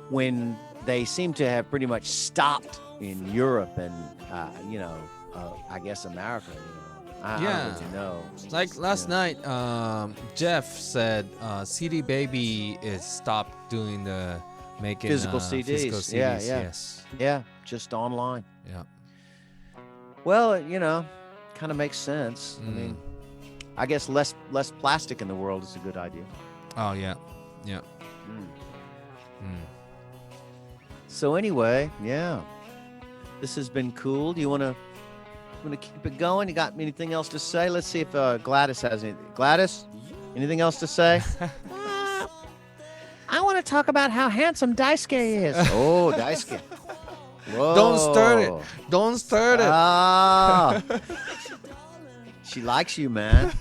when they seem to have pretty much stopped in Europe and I guess America. You know, I don't really know.
Like last night, Jeff said CD Baby is stopped doing the making
Physical
Physical
CDs.
CDs.
Yeah.
Yes.
Yeah, just online.
Yeah.
Well, you know, kind of makes sense. I mean, I guess less plastic in the world is a good idea.
Oh yeah. Yeah.
So anyway, yeah, this has been cool. Do you want to keep it going? You got anything else to say? Let's see if Gladys has anything. Gladys, anything else to say?
I want to talk about how handsome Daisuke is.
Oh, Daisuke. Whoa.
Don't start it. Don't start it.
Ah. She likes you, man.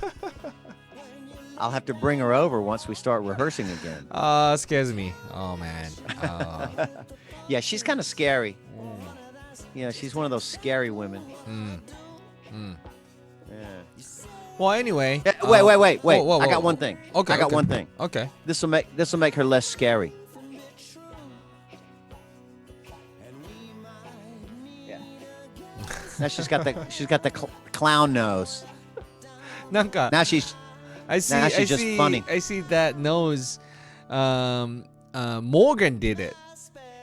I'll have to bring her over once we start rehearsing again.
Scares me. Oh man.
Yeah, she's kind of scary. You know, she's one of those scary women. Yeah.
Well, anyway.
Wait.
whoa,
I got
whoa.
one thing.
Okay.
I got one thing.
Okay.
This will make her less scary. Yeah. Now she's got the clown nose.
なんか
Now she's
I see.
Now she's
I
just
see.
funny.
I see that nose. Morgan did it.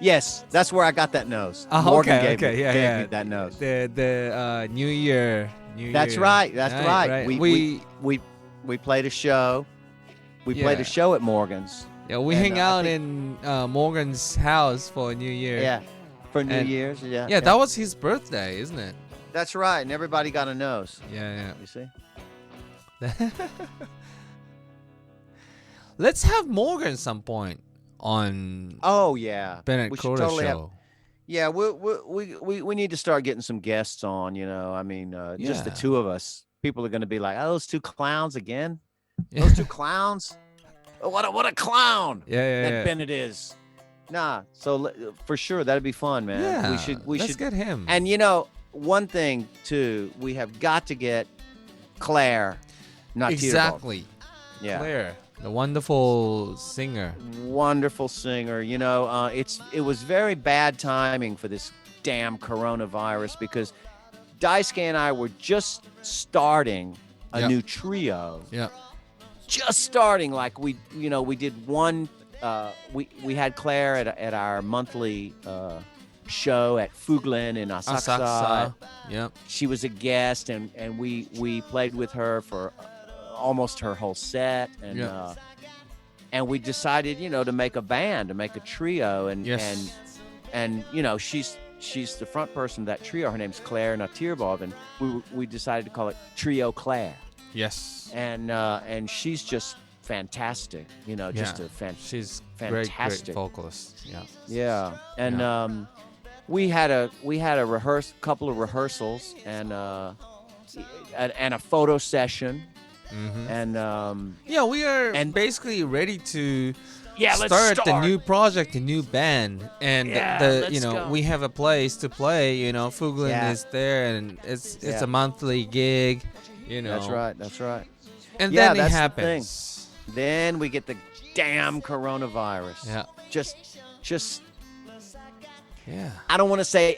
yes, that's where I got that nose.
Oh,
Morgan
okay,
gave
yeah.
me that nose.
The New Year.
That's
Year.
right. That's right. We played a show. We played
Yeah.
a show at Morgan's.
Yeah, we
and,
hang
I
out
think-
in Morgan's house for New Year.
Yeah, for New
And-
Year's. Yeah.
Yeah, that was his birthday, isn't it?
That's right. And everybody got a nose.
Yeah,
You see?
yeah. Let's have Morgan some point on
Oh yeah. We should
Bennett-Kuroda
totally have-
Show.
Yeah, we need to start getting some guests on. You know, I mean, just the
Yeah.
two of us. People are going to be like, "Oh, those two clowns again?
Yeah,
Those two clowns? Oh, what a clown
yeah.
that Bennett is." Nah, so for sure that'd be fun, man.
Yeah,
we
let's
should
get him.
And you know, one thing too, we have got to get Claire. Not
exactly.
Yeah.
Claire, the wonderful singer.
Wonderful singer. You know, it was very bad timing for this damn coronavirus because Daisuke and I were just starting a
Yep.
new trio.
Yeah.
Just starting, like we did one. We had Claire at our monthly show at Fuglen in Asakusa.
Asakusa. Yep.
She was a guest, and we played with her for almost her whole set, and
Yeah.
and we decided, to make a band, to make a trio, and
Yes.
and she's the front person of that trio. Her name's Claire Natirbov, and we decided to call it Trio Claire,
Yes.
and she's just fantastic, just
Yeah.
a
She's
fantastic
great vocalist. Yeah.
yeah, and we had a couple of rehearsals and a photo session. And
yeah, we are
and-
basically ready to
let's
start the new project, the new band, and
let's go.
we have a place to play. Fuglin
Yeah.
is there, and it's
Yeah.
a monthly gig.
That's right.
And
Yeah,
then it
that's the
happens.
Then we get the damn coronavirus.
Yeah.
Just
Yeah.
I don't want to say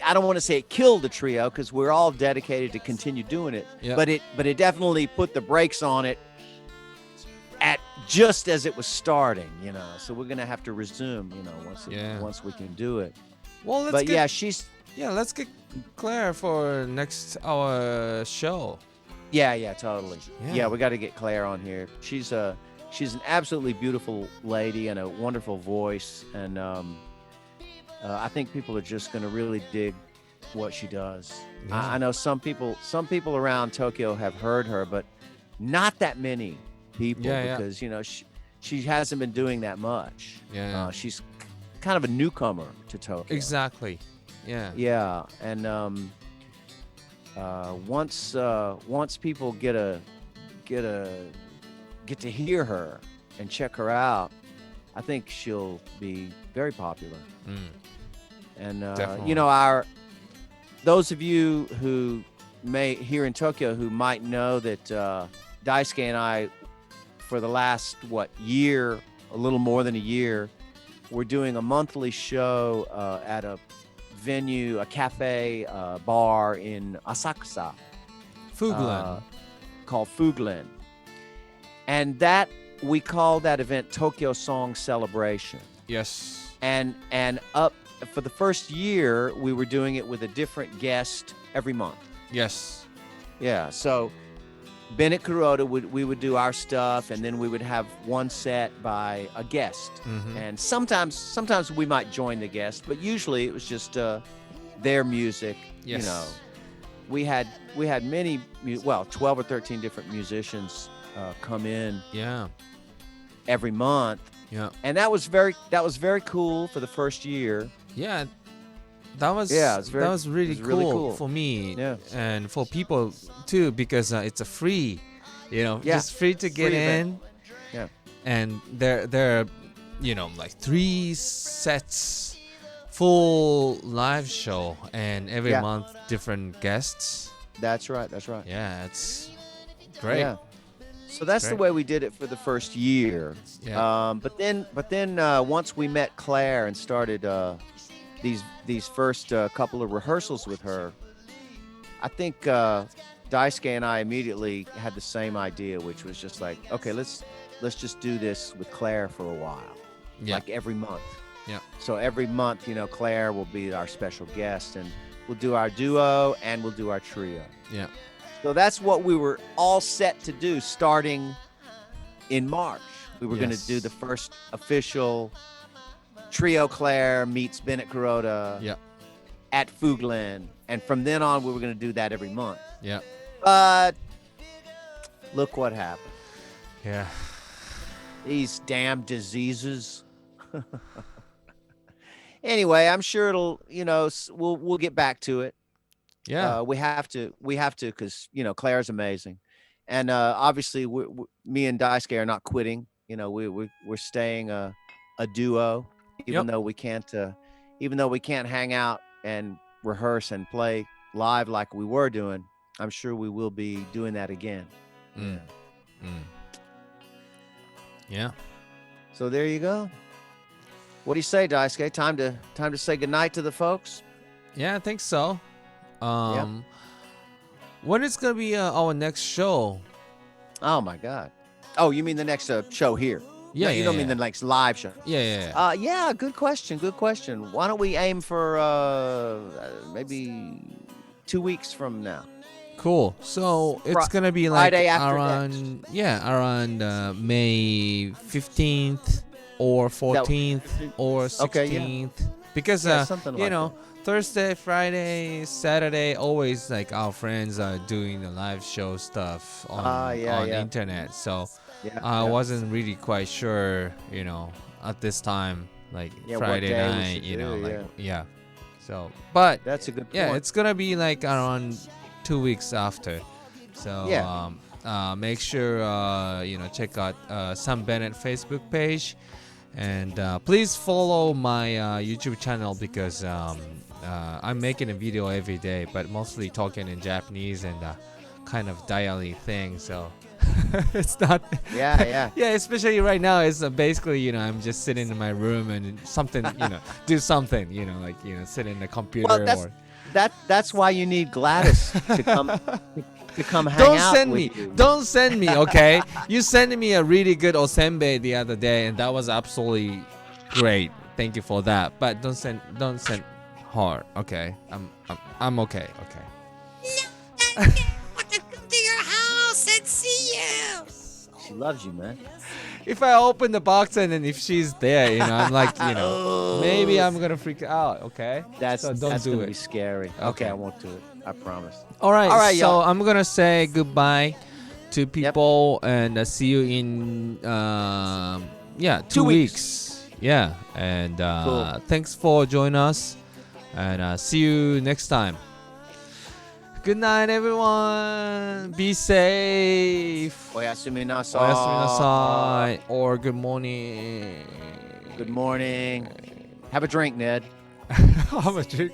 it killed the trio because we're all dedicated to continue doing it.
Yeah.
But it definitely put the brakes on it at just as it was starting, So we're gonna have to resume, once we can do it.
Well, let's
But
get, let's get Claire for next our show.
Yeah, totally.
Yeah.
Yeah, we got to get Claire on here. She's an absolutely beautiful lady and a wonderful voice, and I think people are just going to really dig what she does.
Yeah.
I know some people around Tokyo have heard her, but not that many people because she hasn't been doing that much.
Yeah.
She's kind of a newcomer to Tokyo.
Exactly. Yeah.
Yeah, and once people get to hear her and check her out, I think she'll be very popular. And
Definitely.
those of you who may here in Tokyo who might know that Daisuke and I, for the last year, a little more than a year, we're doing a monthly show at a venue, a cafe, bar in Asakusa.
Fuglin.
Called Fuglin. And we call that event Tokyo Song Celebration.
Yes.
And up for the first year, we were doing it with a different guest every month.
Yes.
Yeah, so Bennett-Kuroda we would do our stuff, and then we would have one set by a guest. And sometimes we might join the guest, but usually it was just their music.
Yes.
We had many 12 or 13 different musicians come in
Yeah.
every month,
Yeah.
and that was very cool for the first year.
Yeah. That was really cool for me and for people too, because it's a free, just free to get in.
Yeah.
And there are, like 3 sets, full live show, and every month different guests.
That's right.
Yeah, it's great.
Yeah. So that's the way we did it for the first year.
Yeah.
But then once we met Claire and started these first couple of rehearsals with her, I think Daisuke and I immediately had the same idea, which was just like, okay, let's just do this with Claire for a while, like every month.
Yeah.
So every month, Claire will be our special guest, and we'll do our duo and we'll do our trio.
Yeah.
So that's what we were all set to do starting in March. We were going to do the first official trio Claire meets Bennett-Kuroda at Fuglin. And from then on, we were going to do that every month.
Yeah.
But look what happened.
Yeah.
These damn diseases. Anyway, I'm sure it'll, we'll get back to it.
Yeah.
We have to because, Claire's amazing. And obviously, me and Daisuke are not quitting. We're staying a duo, even though we can't hang out and rehearse and play live like we were doing. I'm sure we will be doing that again.
Yeah.
So there you go. What do you say, Daisuke? Time to say goodnight to the folks?
Yeah, I think so. When is gonna be our next show?
Oh my God. Oh, you mean the next show here?
Yeah,
you don't mean the next live show?
Yeah.
Yeah. Good question. Why don't we aim for maybe 2 weeks from now?
Cool. So it's gonna be like
Friday after
around May 15th or 14th or 16th. Because
something like that.
Thursday, Friday, Saturday, always like our friends are doing the live show stuff on internet. So I wasn't really quite sure, at this time, like Friday night, So, but
That's a good
yeah,
point.
it's gonna be like around 2 weeks after. So
Yeah.
make sure check out Sam Bennett Facebook page, and please follow my YouTube channel because I'm making a video every day, but mostly talking in Japanese and kind of diary thing. So it's not.
Yeah.
Yeah, especially right now, it's basically I'm just sitting in my room and something do something like sit in the computer.
Well, that's why you need Gladys to come hang
Don't
out
send
with
me.
you.
Don't send me, okay? You sent me a really good osenbei the other day, and that was absolutely great. Thank you for that. But don't send her, okay? I'm okay, okay.
I want to come to your house and see you.
She loves you, man.
If I open the box and then if she's there, I'm like, maybe I'm gonna freak out, okay?
That's
So don't do
gonna
it.
be scary.
Okay.
Okay, I won't do it. I promise.
All right, so
y'all.
I'm gonna say goodbye to people and see you in 2 weeks. Yeah, and
Cool.
thanks for joining us, and see you next time. Good night, everyone. Be safe.
Oyasumi nasai.
Oyasumi nasai. Or good morning.
Good morning. Have a drink, Ned.
Have a drink.